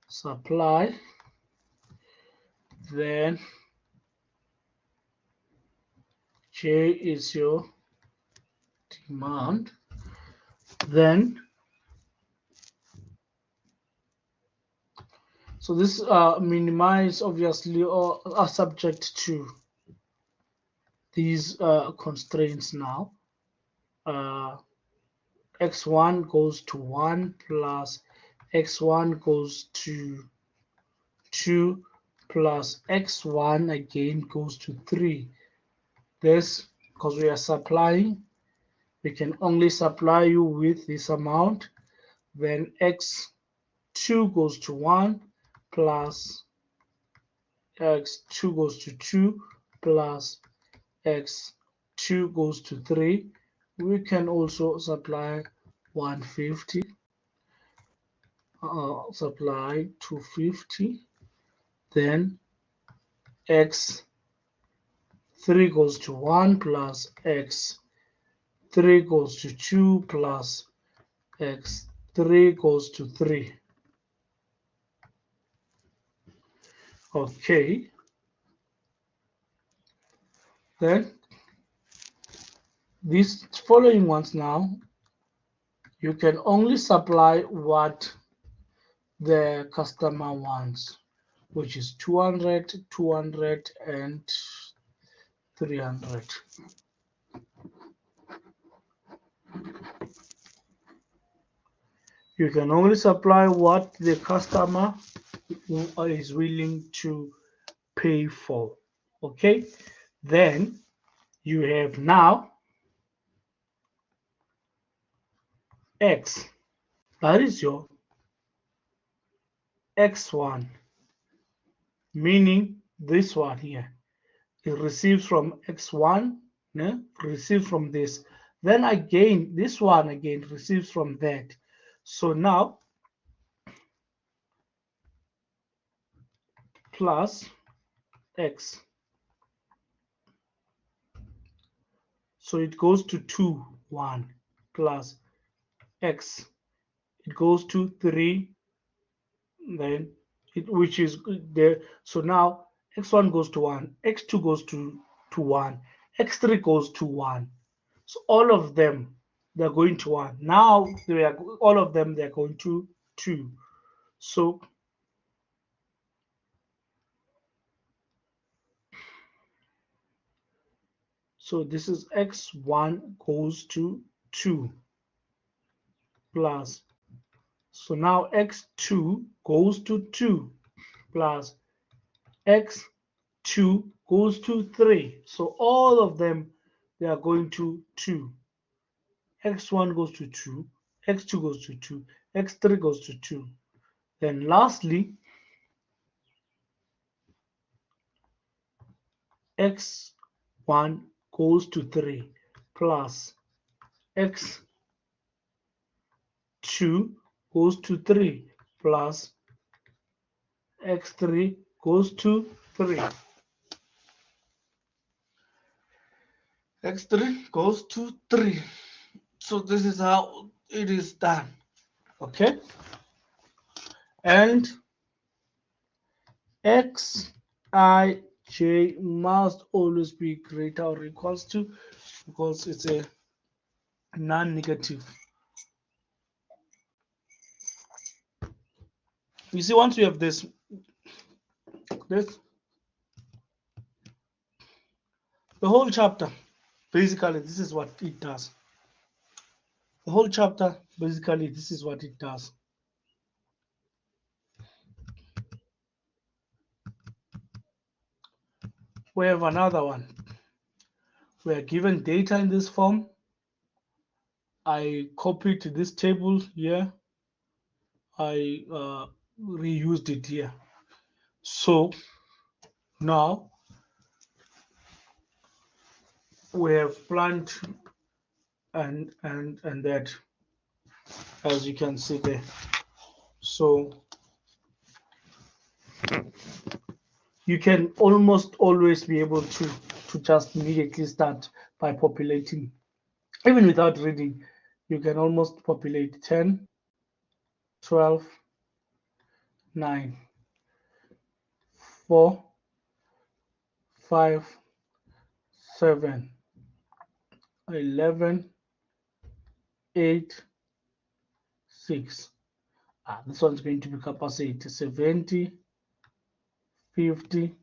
supply, then J is your demand, then so this minimize obviously or are subject to these constraints now. X1 goes to 1 plus x1 goes to 2 plus x1 again goes to 3. This, because we are supplying, we can only supply you with this amount. Then x2 goes to 1 plus x2 goes to 2 plus x2 goes to 3. We can also supply 150, supply 250. Then x3 goes to 1 plus x3 goes to 2 plus x3 goes to 3. Okay. Then these following ones now, you can only supply what the customer wants, which is 200, 200, and 300. You can only supply what the customer is willing to pay for. Okay, then you have now X, that is your X1, meaning this one here. It receives from X1, receives from this. Then again, this one again receives from that. So now, plus X. So it goes to 2, 1, plus X. It goes to 3, then which is there. So now X1 goes to 1, X2 goes to 1, X3 goes to 1. So all of them, they're going to 1. Now they are all of them, they're going to 2. So this is X1 goes to 2 plus. So now X2 goes to 2 plus X2 goes to 3. So all of them, they are going to 2. X1 goes to 2, X2 goes to 2, X3 goes to 2. Then lastly, X1 goes to 3 plus X2 goes to 3 plus X3 goes to 3. X3 goes to 3. So this is how it is done. Okay. And Xij must always be greater or equals to, because it's a non-negative. You see, once you have this, the whole chapter, basically, this is what it does. The whole chapter, basically, this is what it does. We have another one. we are given data in this form. I copied this table here. I reused it here. So now we have plant and that, as you can see there. So you can almost always be able to just immediately start by populating, even without reading. You can almost populate 10, 12, 9, 4, 5, 7, 11, 8, 6. This one's going to be capacity 70, 50,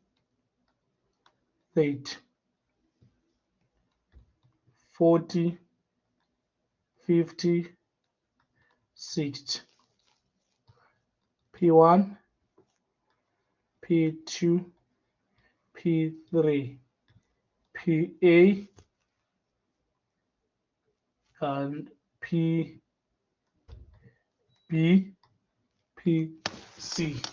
8, 40, 50, 60. P1, P2, P3, PA, and PB, PC.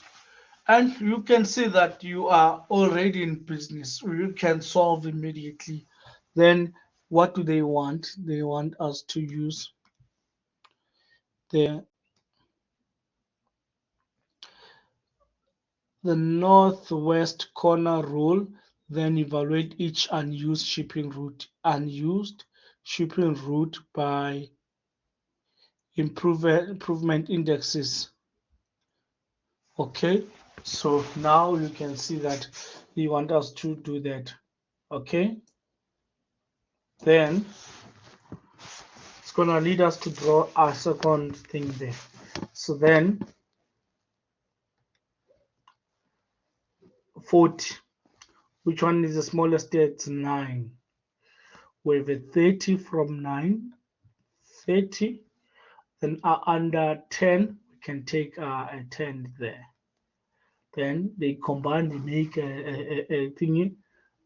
And you can see that you are already in business. You can solve immediately. Then what do they want? They want us to use the northwest corner rule, then evaluate each unused shipping route by improvement indexes. Okay, so now you can see that they want us to do that. Okay, then it's gonna lead us to draw a second thing there. So then 40, which one is the smallest there? It's 9. We have a 30 from 9, 30. Then under 10, we can take a 10 there. Then they combine, they make a thingy,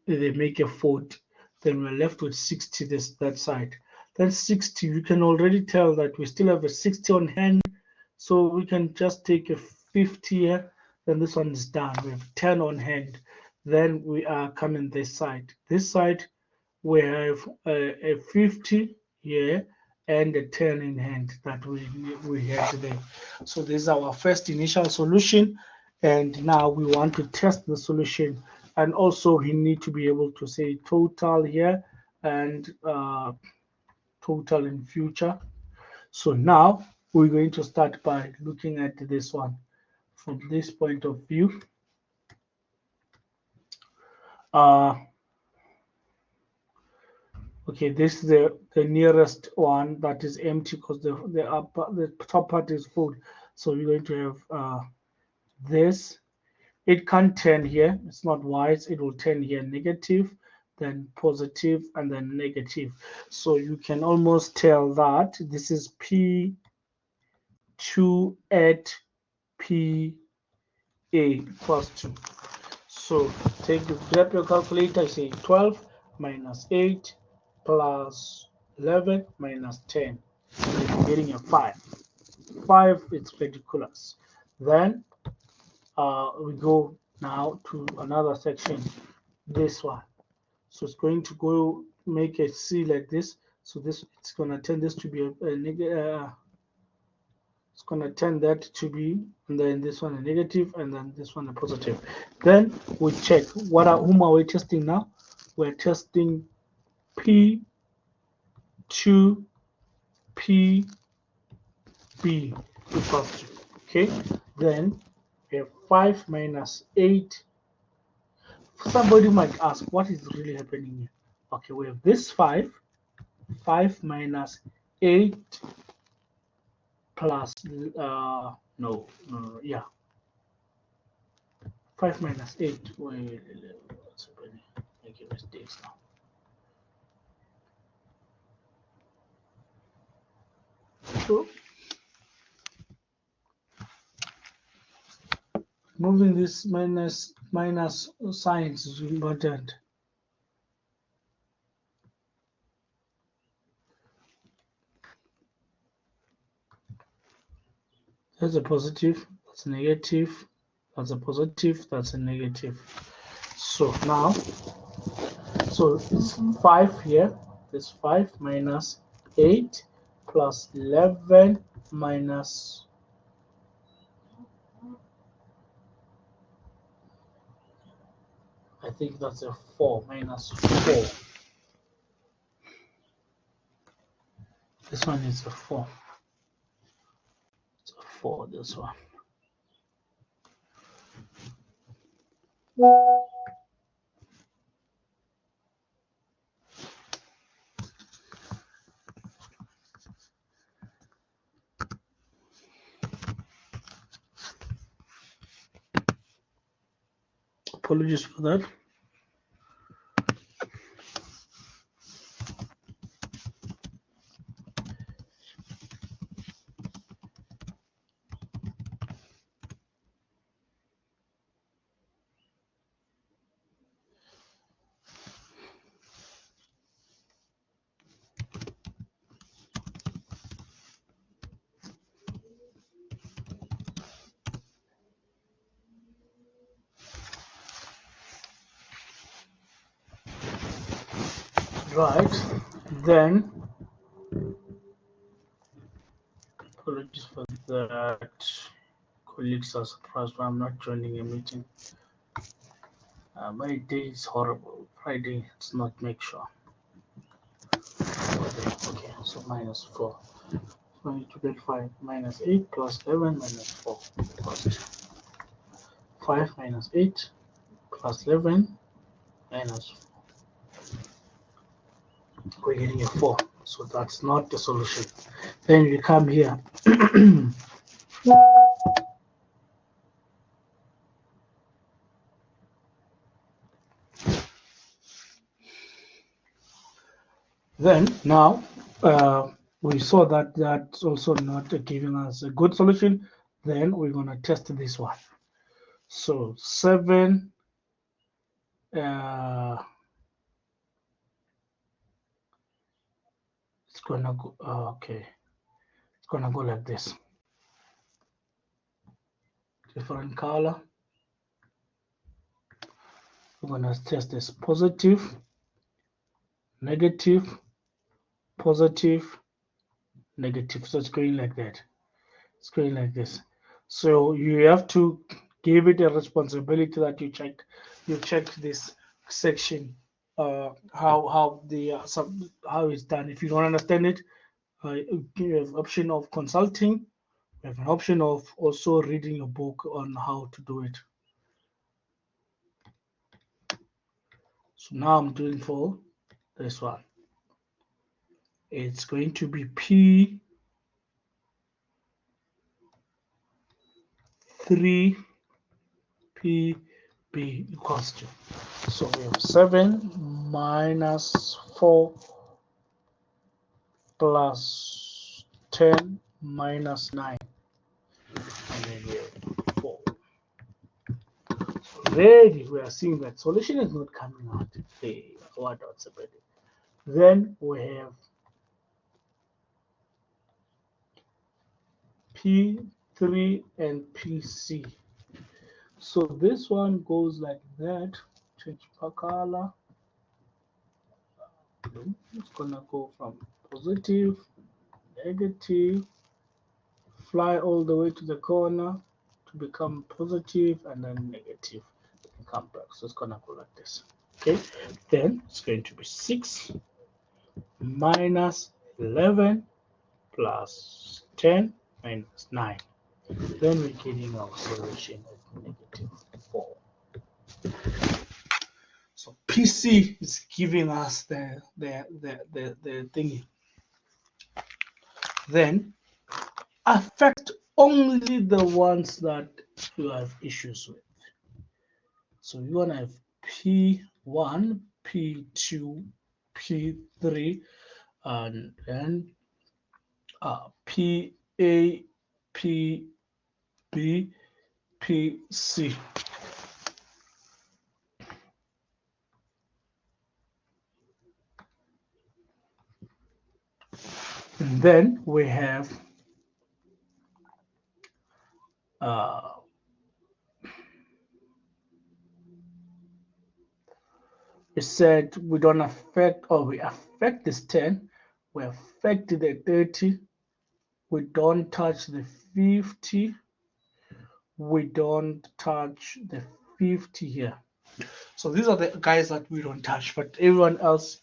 they make a 40. Then we're left with 60 that side. Then 60, you can already tell that we still have a 60 on hand, so we can just take a 50 here. Then this one is done. We have 10 on hand. Then we are coming this side. This side, we have a 50 here and a 10 in hand that we had there. So this is our first initial solution, and now we want to test the solution. And also we need to be able to say total here and total in future. So now we're going to start by looking at this one from this point of view. Okay, this is the nearest one that is empty because the top part is full. So we're going to have this. It can't turn here. It's not wise. It will turn here negative, then positive, and then negative. So you can almost tell that this is P2 at PA plus 2. So grab your calculator, say 12 minus 8 plus 11 minus 10. You're getting a 5. 5 is ridiculous. Then we go now to another section, this one. So it's going to go make a C like this. So it's going to turn this to be a negative. It's going to turn that to be, and then this one a negative, and then this one a positive. Then we check whom are we testing now? We're testing P2 PB equals to, okay? Then we have 5 minus 8. Somebody might ask, what is really happening here? Okay, we have this 5 minus 8 plus yeah, 5 minus 8. Wait, what's happening? Making mistakes now. So moving this minus signs is important. That's a positive, that's a negative, that's a positive, that's a negative. So now, so it's 5 here. This 5 minus 8 plus 11 minus, I think that's a 4 minus 4. This one is a 4. It's a 4, this one. Apologies for that. Right, then, apologies for that. Colleagues are surprised why I'm not joining a meeting. My day is horrible. Friday, it's not make sure. Okay, so minus 4. So I need to get 5 minus 8 plus 11 minus 4. First. 5 minus 8 plus 11 minus 4. We're getting a 4. So that's not the solution. Then we come here. Then now we saw that that's also not giving us a good solution. Then we're going to test this one. So 7 it's gonna go okay, it's gonna go like this. Different color. We're gonna test this positive, negative, positive, negative. So it's going like that. It's going like this. So you have to give it a responsibility that you check this section, how the how it's done. If you don't understand it, you have option of consulting. You have an option of also reading a book on how to do it. So now I'm doing for this one. It's going to be P 3 P B equals to. So we have 7 minus 4 plus 10 minus 9. And then we have 4. So already we are seeing that solution is not coming out. Hey, what else about it? Then we have P3 and PC. So this one goes like that. Change color. It's gonna go from positive, negative, fly all the way to the corner to become positive and then negative and come back. So it's gonna go like this. Okay, then it's going to be 6 minus 11 plus 10 minus 9. Then we're getting our solution of negative 4. So PC is giving us the thingy. Then affect only the ones that you have issues with. So you want to have P1, P2, P3, and then PA, PB, PC. And then we have we said we don't affect, or we affect this 10, we affect the 30, we don't touch the 50, we don't touch the 50 here. So these are the guys that we don't touch, but everyone else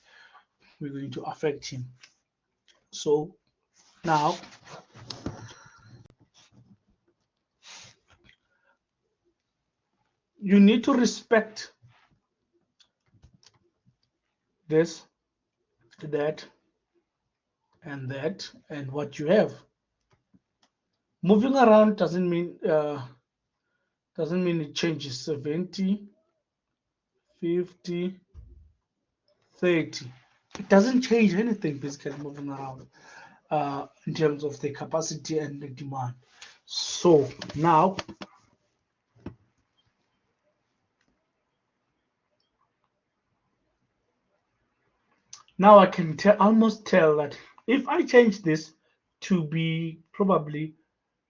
we're going to affect him. So now you need to respect this, that, and what you have. Moving around doesn't mean it changes 70, 50, 30. It doesn't change anything basically moving around in terms of the capacity and the demand. So now I can almost tell that if I change this to be probably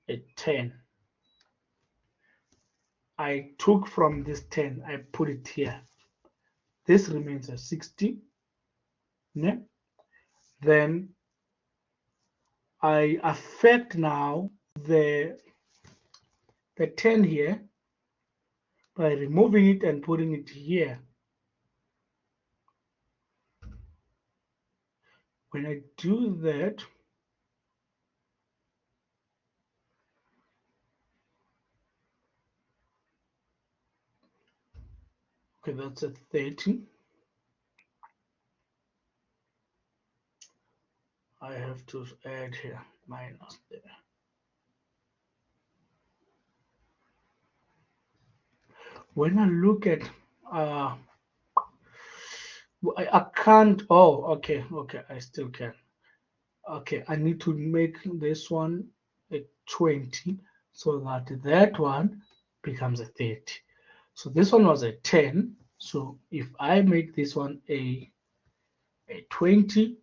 a 10, I took from this 10, I put it here. This remains a 60. Yeah? Then I affect now the 10 here by removing it and putting it here. When I do that, okay, that's a 30. I have to add here minus there. When I look at I can't. Oh, okay, I still can. Okay, I need to make this one a 20 so that one becomes a 30. So this one was a 10. So if I make this one a 20,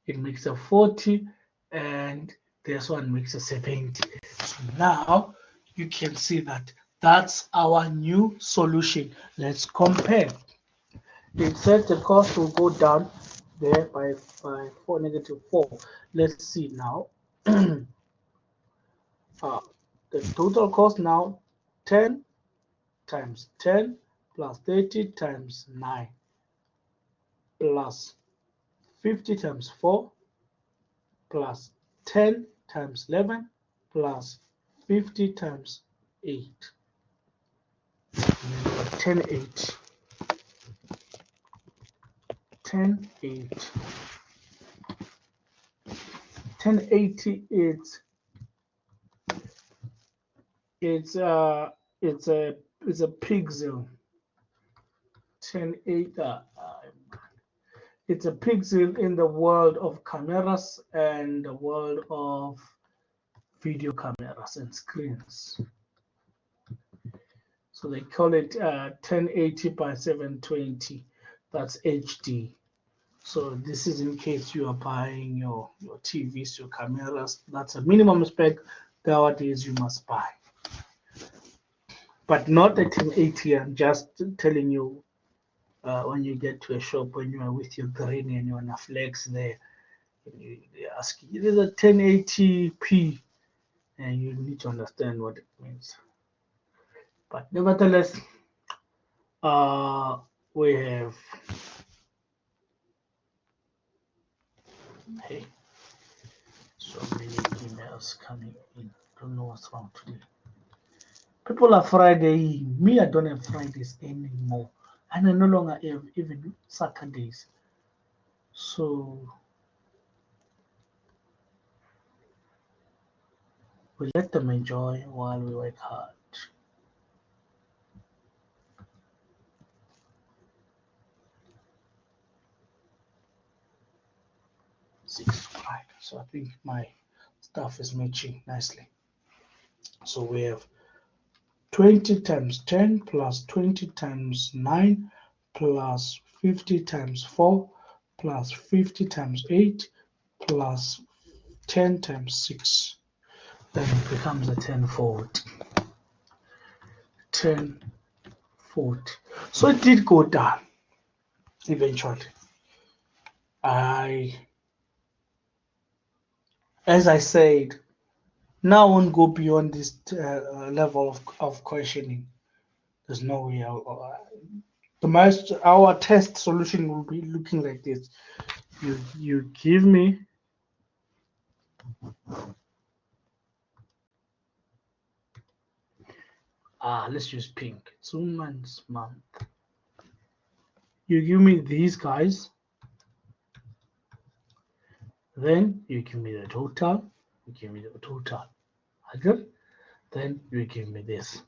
it makes a 40, and this one makes a 70. So now you can see that that's our new solution. Let's compare. It said the cost will go down there by 4, -4. Let's see now. The total cost now 10 times 10 plus 30 times 9 plus 50 times 4 plus 10 times 11 plus 50 times 8. 10, 8. 10, 8. 1080 it's a pixel. 1080 it's a pixel in the world of cameras and the world of video cameras and screens. So they call it 1080 by 720. That's HD. So this is in case you are buying your TVs, your cameras. That's a minimum spec nowadays you must buy. But not a 1080. I'm just telling you when you get to a shop, when you are with your granny and you want to flex there, they ask you, it is a 1080p, and you need to understand what it means. But nevertheless, we have so many emails coming in. Don't know what's wrong today. People are Fridaying. Me, I don't have Fridays anymore, and I no longer have even Saturdays. So we let them enjoy while we work hard. Right. So I think my stuff is matching nicely. So we have 20 times 10 plus 20 times 9 plus 50 times 4 plus 50 times 8 plus 10 times 6. Then it becomes a 10 forward. 1040. So it did go down eventually. As I said, now I won't go beyond this level of questioning. There's no way. Our test solution will be looking like this. You give me let's use pink. 2 months month. You give me these guys, then you give me the total. You give me the total. Okay? Then you give me this.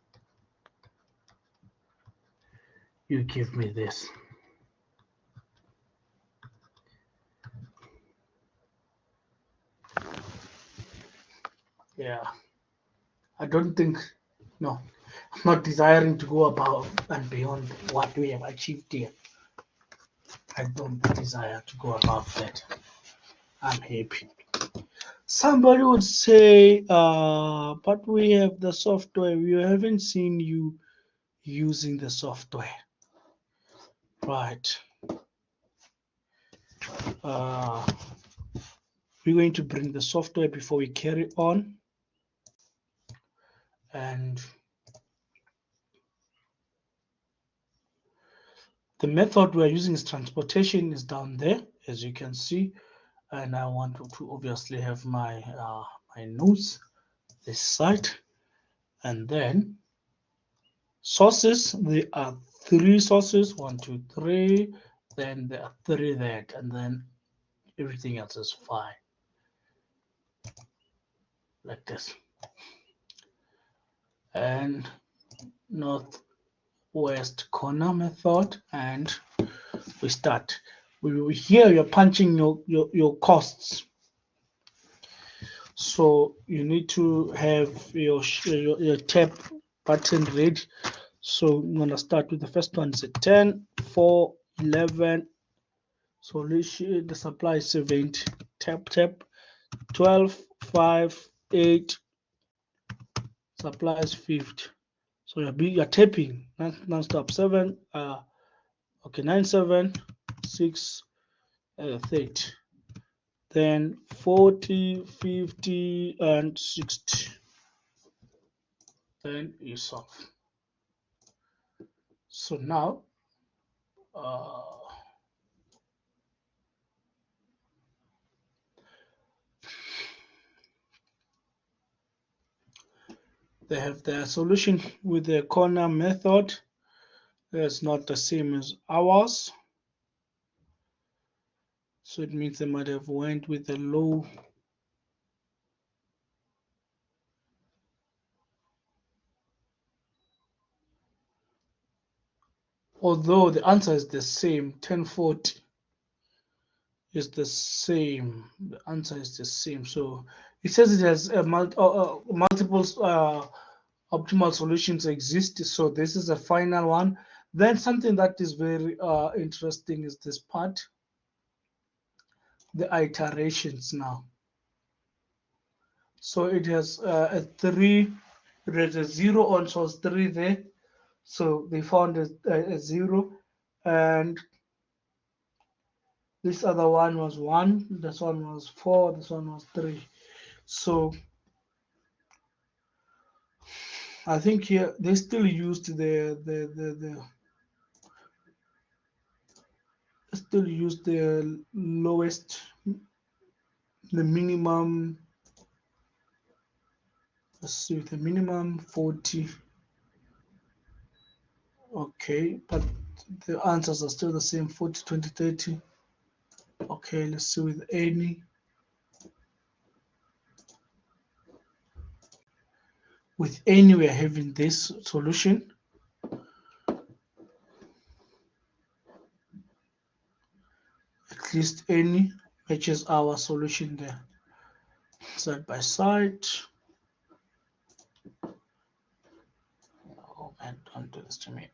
You give me this. Yeah. I don't think, no, I'm not desiring to go above and beyond what we have achieved here. I don't desire to go above that. I'm happy. Somebody would say, but we have the software. We haven't seen you using the software. Right. We're going to bring the software before we carry on. And the method we're using is transportation is down there, as you can see. And I want to obviously have my my nodes this side, and then sources. There are 3 sources, 1, 2, 3. Then there are 3 there, and then everything else is fine, like this. And northwest corner method, and we start. Here you're punching your costs. So you need to have your tab button ready. So I'm gonna start with the first one. It's 10, 4, 11. So the supply is 70. Tap 12, 5, 8. Supply is 50. So you're tapping non-stop. 7. Okay, 9, 7, 6, 30. Then 40, 50, and 60. Then you solve. So now they have their solution with the corner method. That's not the same as ours. So it means they might have went with the low. Although the answer is the same, 1040 is the same. The answer is the same. So it says it has multiple optimal solutions exist. So this is a final one. Then something that is very interesting is this part, the iterations now. So it has a 3, it has a 0 on source 3 there. So they found a 0, and this other one was 1, this one was 4, this one was 3. So I think here they still used the lowest, the minimum. Let's see, the minimum 40. Okay, but the answers are still the same, 40, 20, 30. Okay, let's see with any. With any, we are having this solution. At least any matches our solution there. Side by side. Oh man, don't do this to me.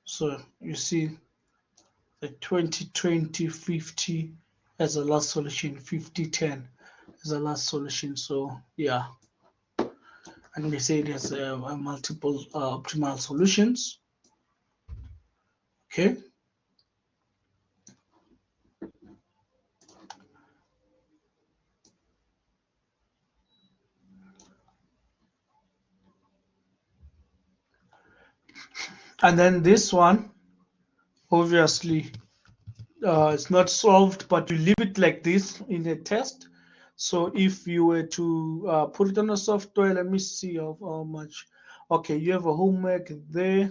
So you see the 20, 20, 50 as a last solution, 50, 10. as a last solution. So yeah, and they say there's multiple optimal solutions. Okay. And then this one, obviously, it's not solved, but you leave it like this in a test. So if you were to put it on the software, let me see how much. Okay, you have a homework there.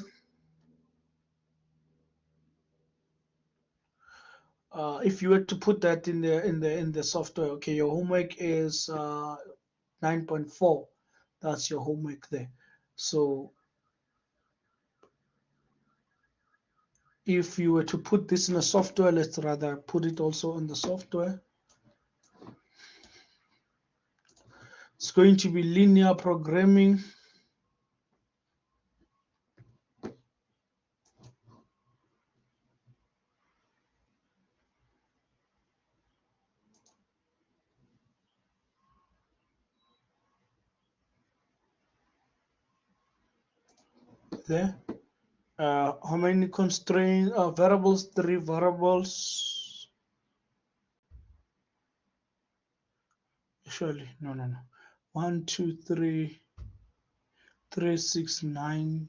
If you were to put that in the software, okay, your homework is 9.4. That's your homework there. So if you were to put this in a software, let's rather put it also in the software. It's going to be linear programming. There. How many constraints? Variables, 3 variables. Surely, no. 1, 2, 3, 3, 6, 9.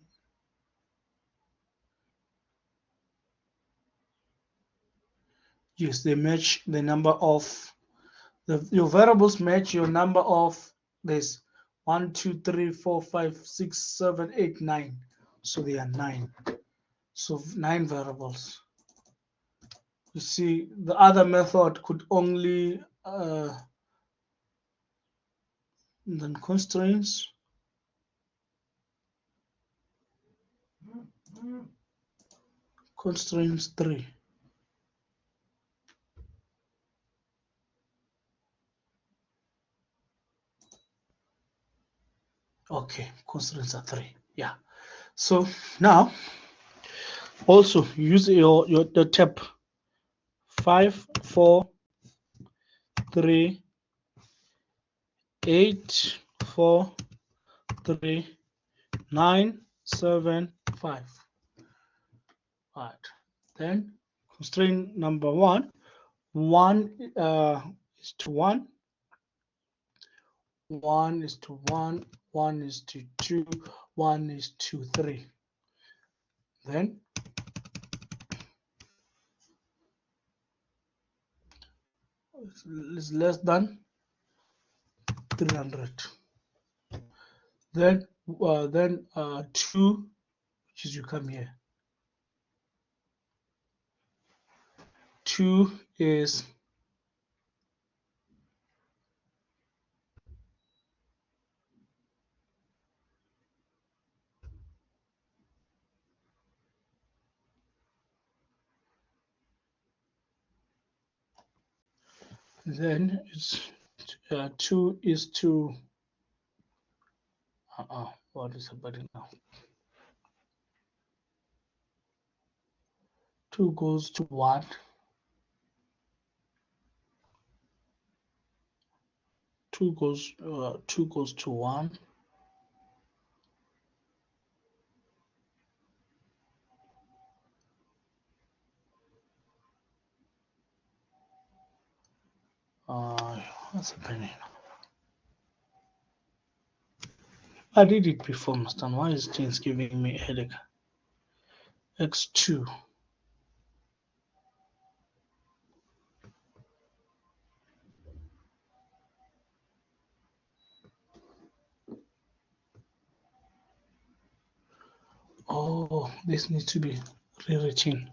Yes, they match the number of your variables match your number of this 1, 2, 3, 4, 5, 6, 7, 8, 9. So they are 9. So 9 variables. You see, the other method could only then constraints. Constraints 3. Okay, constraints are 3. Yeah. So now also use the tab 5, 4, 3, 8, 4, 3, 9, 7, 5. Right. Then constraint number 1, 1 is to 1, 1 is to 1, 1 is to 2, 1 is to 3. Then is less than 300. Then 2, which is you come here. 2 is then it's 2 is to what is happening now? 2 goes to 1. 2 goes to 1. What's happening? I did it before, Mr. Why is things giving me a headache? X2. Oh, this needs to be rewritten.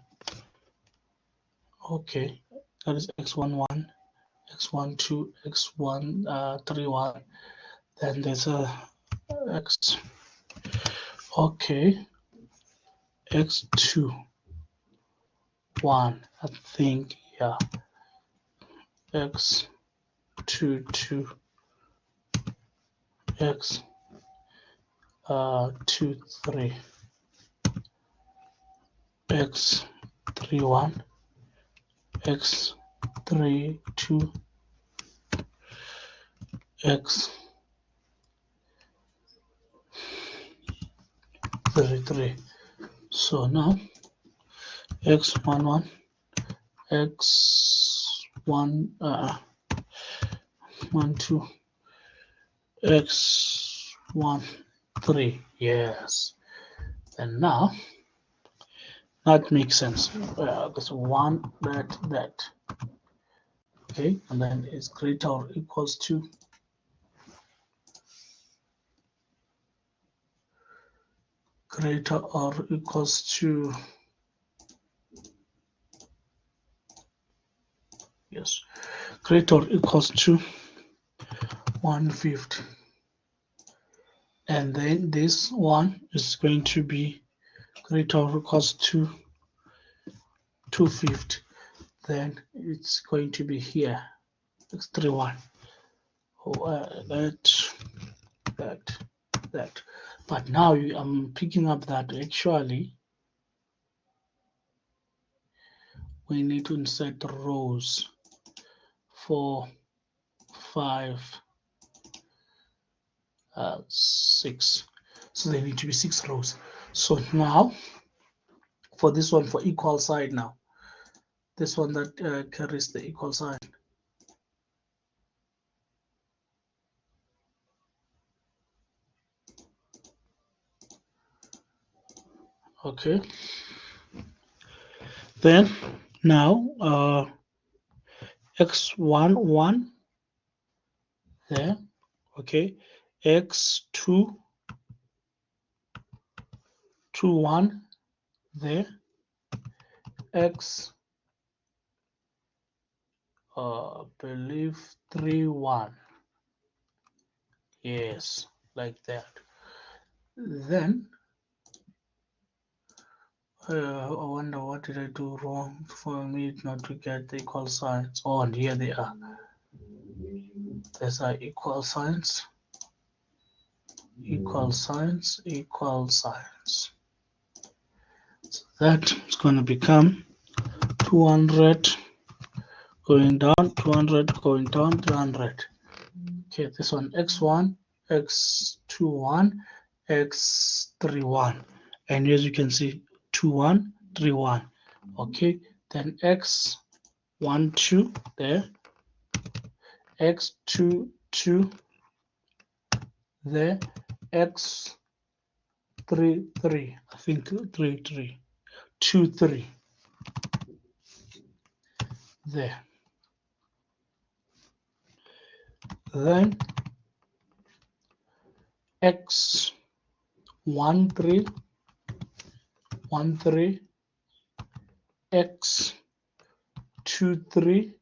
Okay, that is x11, x12, x31. Then there's a x. Okay, x2, 1. I think, yeah. X2, 2, x 2, 3, x 3, 1, x 3, 2. x 33. So now x11 x1 12 x13. Yes, and now that makes sense. This one that okay, and then it's greater or equals to yes, greater or equals to 150, and then this one is going to be greater or equals to 250. Then it's going to be here x31. That. But now I'm picking up that actually we need to insert rows 4, 5, 6. So they need to be 6 rows. So now for this one, for equal sign, now this one that carries the equal sign. Okay. Then now x11 there. Okay. x2 21 there. X believe 31. Yes, like that. Then I wonder what did I do wrong for me not to get the equal signs. Oh, and here they are. There's our equal signs, equal signs, equal signs. So that is going to become 200 going down, 200 going down, 300. Okay, this one x1, x21, x31, and as you can see, 21, 31. Okay, then x12 there, x22 there, x33, I think 33, 23 there. Then x13, 13, x23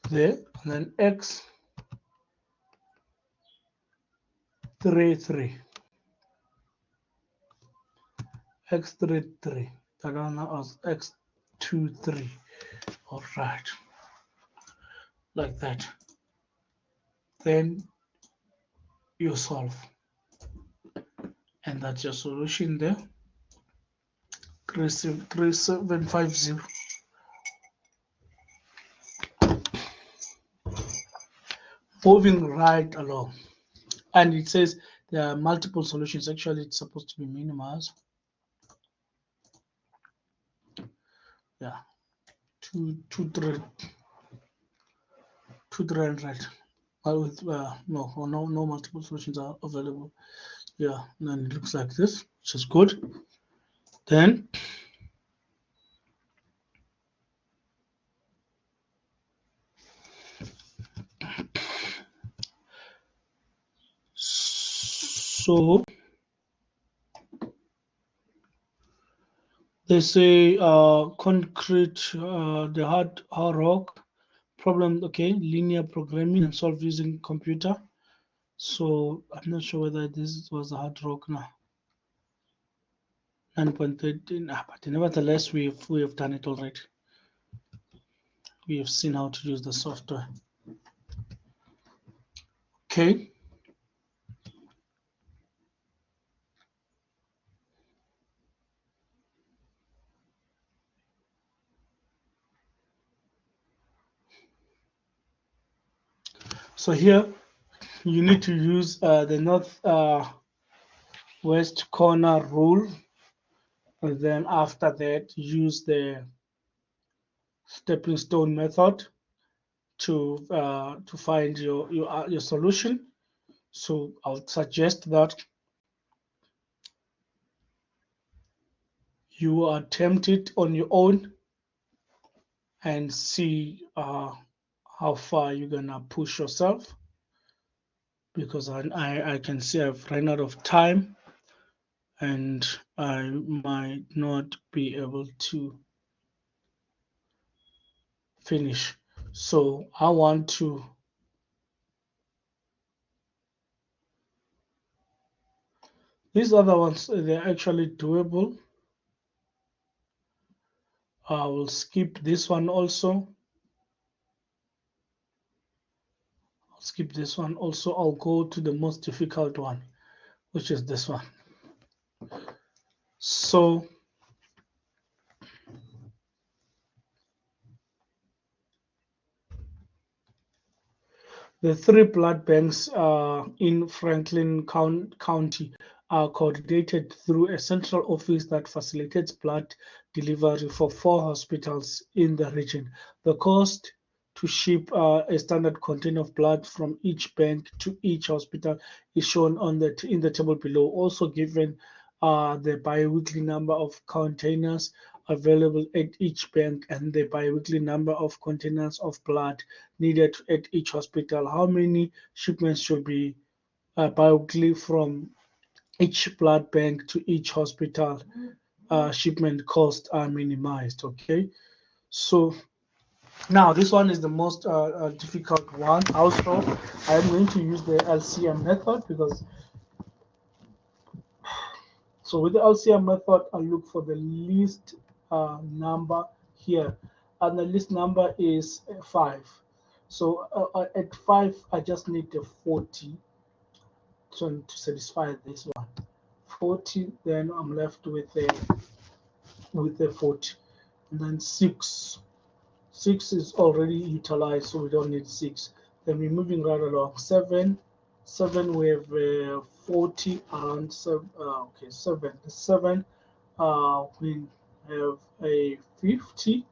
there, and then x33, x33, that one was x23. All right, like that. Then you solve, and that's your solution there. 3750. Moving right along, and it says there are multiple solutions. Actually, it's supposed to be minimized. Yeah, 200. With no multiple solutions are available. Yeah, and then it looks like this, which is good. Then so they say concrete, the hard rock problem. Okay, linear programming and solve using computer. So I'm not sure whether this was a hard rock now. 9.13, but nevertheless we have done it already. We have seen how to use the software. Okay. So here you need to use the north west corner rule, and then after that use the stepping stone method to find your solution. So I would suggest that you attempt it on your own and see how far you're gonna push yourself, because I can see I've run out of time and I might not be able to finish. So I want to these other ones, they're actually doable. I will skip this one also. I'll skip this one also. I'll go to the most difficult one, which is this one. So the three blood banks in Franklin County are coordinated through a central office that facilitates blood delivery for 4 hospitals in the region. The cost to ship a standard container of blood from each bank to each hospital is shown in the table below. Also given the biweekly number of containers available at each bank and the biweekly number of containers of blood needed at each hospital. How many shipments should be biweekly from each blood bank to each hospital? Shipment costs are minimized. Okay, so now this one is the most difficult one. Also, I am going to use the LCM method because so with the LCM method, I look for the least number here, and the least number is 5. So at 5, I just need the 40 to satisfy this one. 40, then I'm left with the 40, and then 6. 6 is already utilized, so we don't need 6. Then we're moving right along. 7, we have 40 around 7. Okay, 7. 7, we have a 50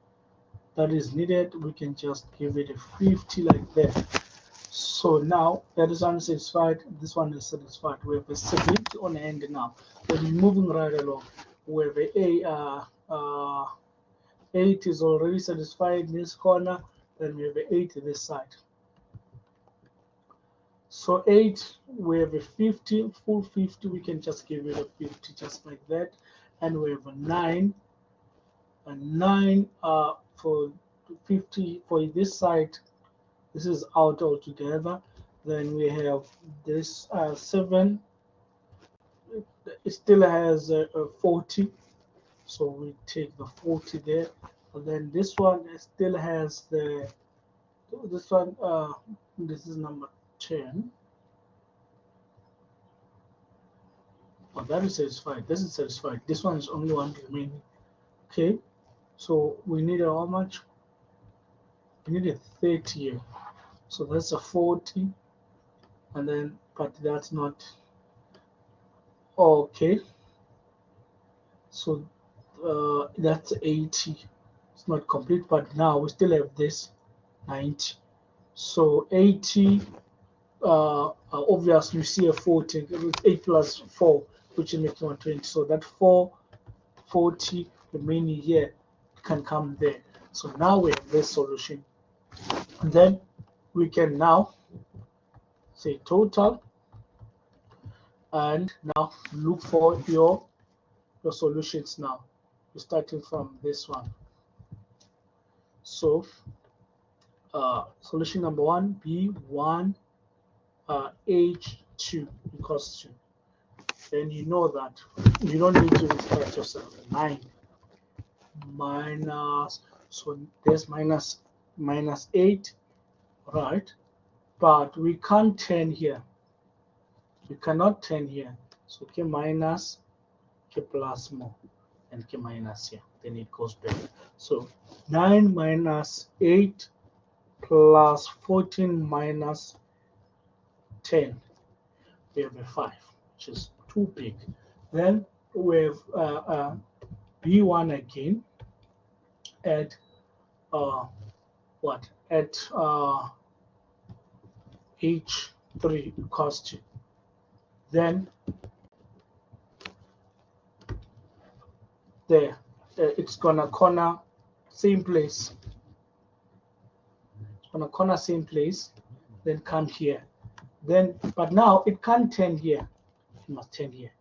that is needed. We can just give it a 50 like that. So now that is unsatisfied. This one is satisfied. We have a 70 on end now. Then we're moving right along. We have a 8 is already satisfied in this corner. Then we have an 8 this side. So 8, we have a 50, full 50. We can just give it a 50 just like that. And we have a 9. A 9 for 50 for this side. This is out altogether. Then we have this 7. It still has a 40. So we take the 40 there. And then this one still has this one, this is number 10. Oh, that is satisfied. This is satisfied. This one is only one remaining. Okay, so we need how much? We need a 30 here. So that's a 40. And then, but that's not okay. So that's 80. It's not complete, but now we still have this 90. So 80, obviously you see a 40, 8 plus 4, which is making 120. So that 440 remaining here can come there. So now we have this solution. And then we can now say total and now look for your solutions now. We're starting from this one. So solution number 1, B1, H2 equals 2. Then you know that you don't need to distract yourself. 9 minus, so there's minus 8, right? But we can't turn here. We cannot turn here. So K minus, K plus more, and K minus here. Then it goes back. So 9 minus 8 plus 14 minus 10. We have a 5, which is too big. Then we have B1 again at what? At H3 cost. Then there, it's gonna corner same place. It's gonna corner same place. Then come here. Then, but now it can't turn here. It must turn here.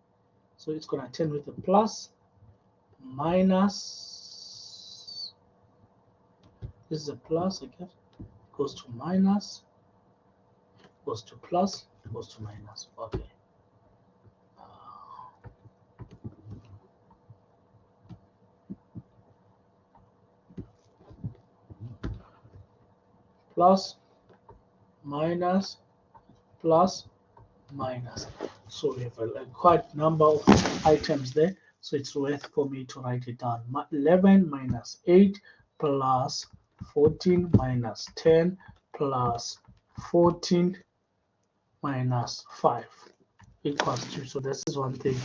So it's gonna turn with a plus, minus. This is a plus, I guess. Goes to minus, goes to plus, goes to minus. Okay. Plus, minus, plus, minus. So we have a quite number of items there. So it's worth for me to write it down. 11 minus 8 plus 14 minus 10 plus 14 minus 5 equals 2. So this is one thing.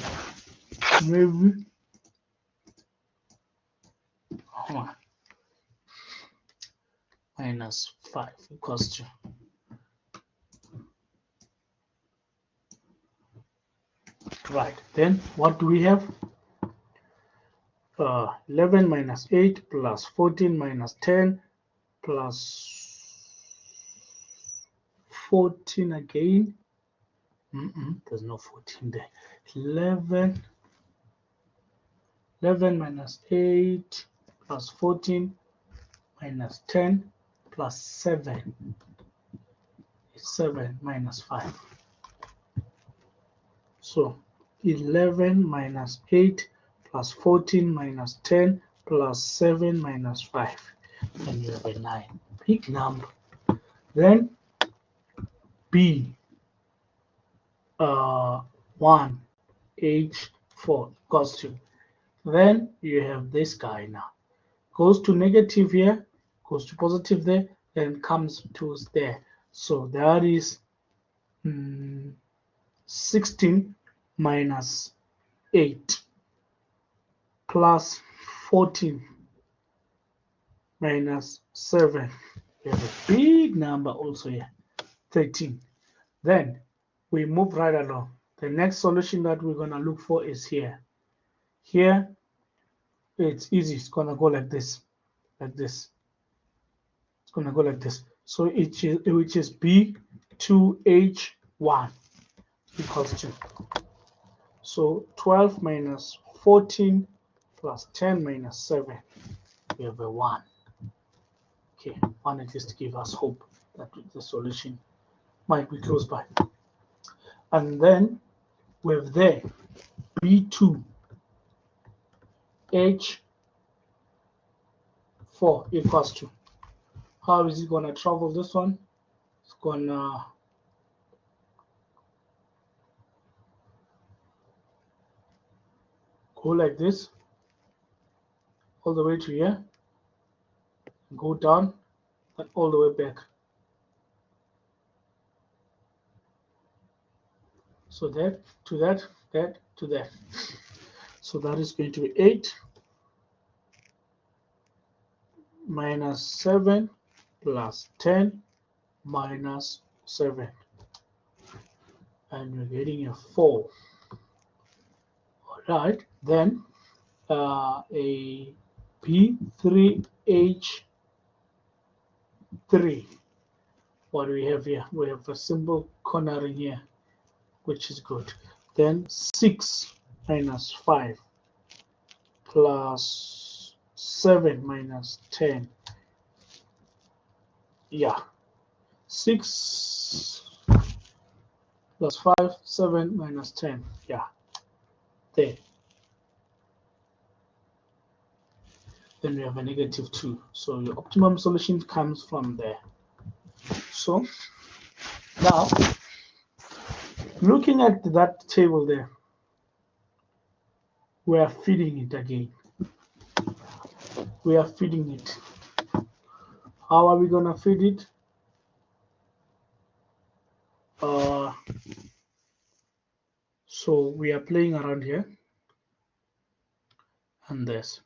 Maybe minus 5 equals 2. Right, then what do we have? 11 minus 8 plus 14 minus 10 plus 14 again. There's no 14 there. 11 minus 8 plus 14 minus 10 plus 7 is 7 minus 5. So 11 minus 8 plus 14 minus 10 plus 7 minus 5. And you have a 9. Big number. Then B 1 H4 equals to. Then you have this guy now. Goes to negative here, goes to positive there, then comes to there. So that is 16 minus 8 plus 14 minus 7. We have a big number also here, 13. Then we move right along. The next solution that we're going to look for is here. Here, it's easy. It's going to go like this, like this. It's going to go like this. So which is B2H1 equals 2. So 12 minus 14 plus 10 minus 7, we have a 1. Okay, 1 at least to give us hope that the solution might be close by. And then we have there B2H4 equals 2. How is it going to travel this one? It's going to go like this, all the way to here, go down, and all the way back. So that to that, that to that. So that is going to be 8 minus 7 plus 10 minus 7. And we're getting a 4. All right, then a B3H3. What do we have here? We have a simple cornering here, which is good. Then 6 minus 5 plus 7 minus 10. Yeah, 6 plus 5, 7 minus 10. Yeah, there. Then we have a negative 2. So your optimum solution comes from there. So now, looking at that table there, we are feeding it again. We are feeding it. How are we going to feed it? So we are playing around here and this.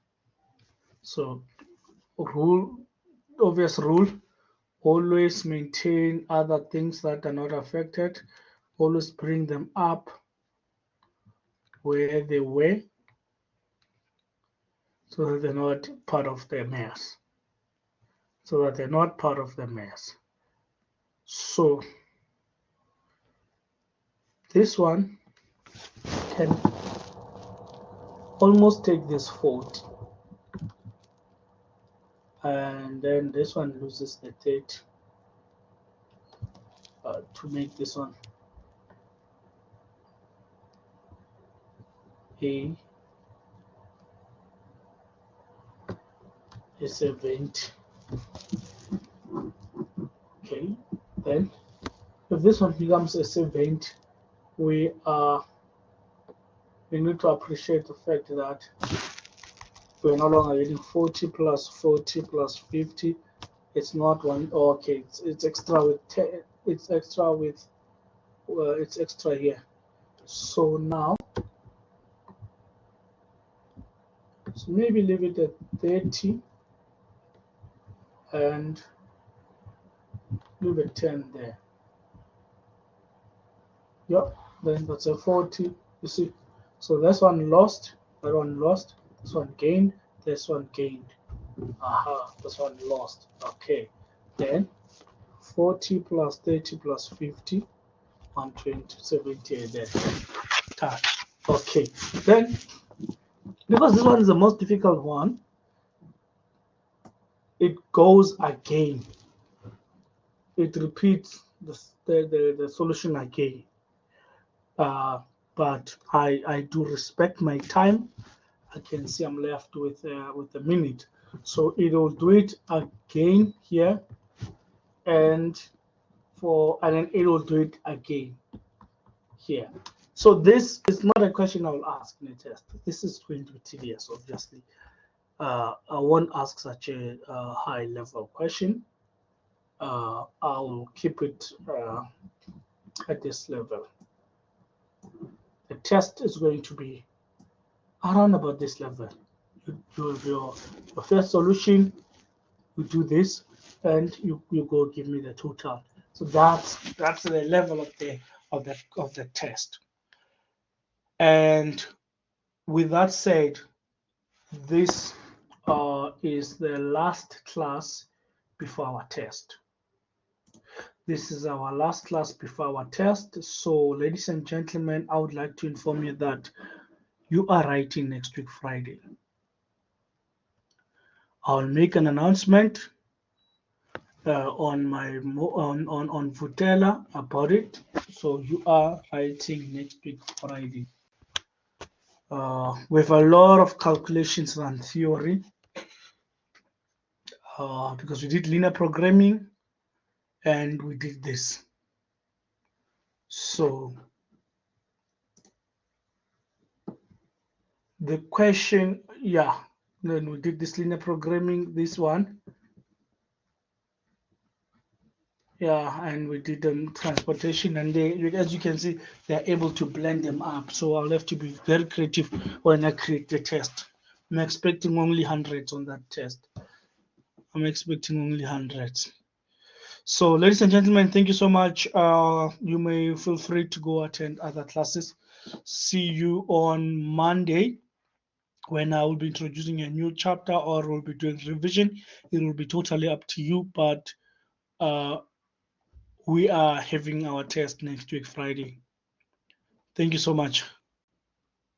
So obvious rule, always maintain other things that are not affected. Always bring them up where they were so that they're not part of the mess. So this one can almost take this 40. And then this one loses the 30 to make this one a 70. Okay, then if this one becomes a 70, we need to appreciate the fact that we're no longer getting 40 plus 40 plus 50. It's not one. Okay, it's extra with 10. It's extra with it's extra here. So now, so maybe leave it at 30 and leave a 10 there. Yep, then that's a 40. You see, so this one lost, that one lost, this one gained, this one gained. Aha, this one lost. Okay, then 40 plus 30 plus 50, 120, 70 there. Okay, then because this one is the most difficult one, it goes again. It repeats the solution again. But I do respect my time. I can see I'm left with a minute, so it will do it again here, and then it will do it again here. So this is not a question I will ask in a test. This is going to be tedious, obviously. I won't ask such a high level question. I'll keep it at this level. The test is going to be around about this level. Your first solution, you do this, and you go give me the total. So that's the level of the test. And with that said, this is the last class before our test. This is our last class before our test. So, ladies and gentlemen, I would like to inform you that you are writing next week Friday. I'll make an announcement on Vutela about it. So you are writing next week Friday. We have a lot of calculations and theory because we did linear programming and we did this. So the question, yeah, then we did this linear programming, this one. Yeah, and we did transportation, and they, as you can see, they're able to blend them up. So I'll have to be very creative when I create the test. I'm expecting only hundreds on that test. I'm expecting only hundreds. So, ladies and gentlemen, thank you so much. You may feel free to go attend other classes. See you on Monday when I will be introducing a new chapter or we'll be doing revision. It will be totally up to you, but we are having our test next week, Friday. Thank you so much.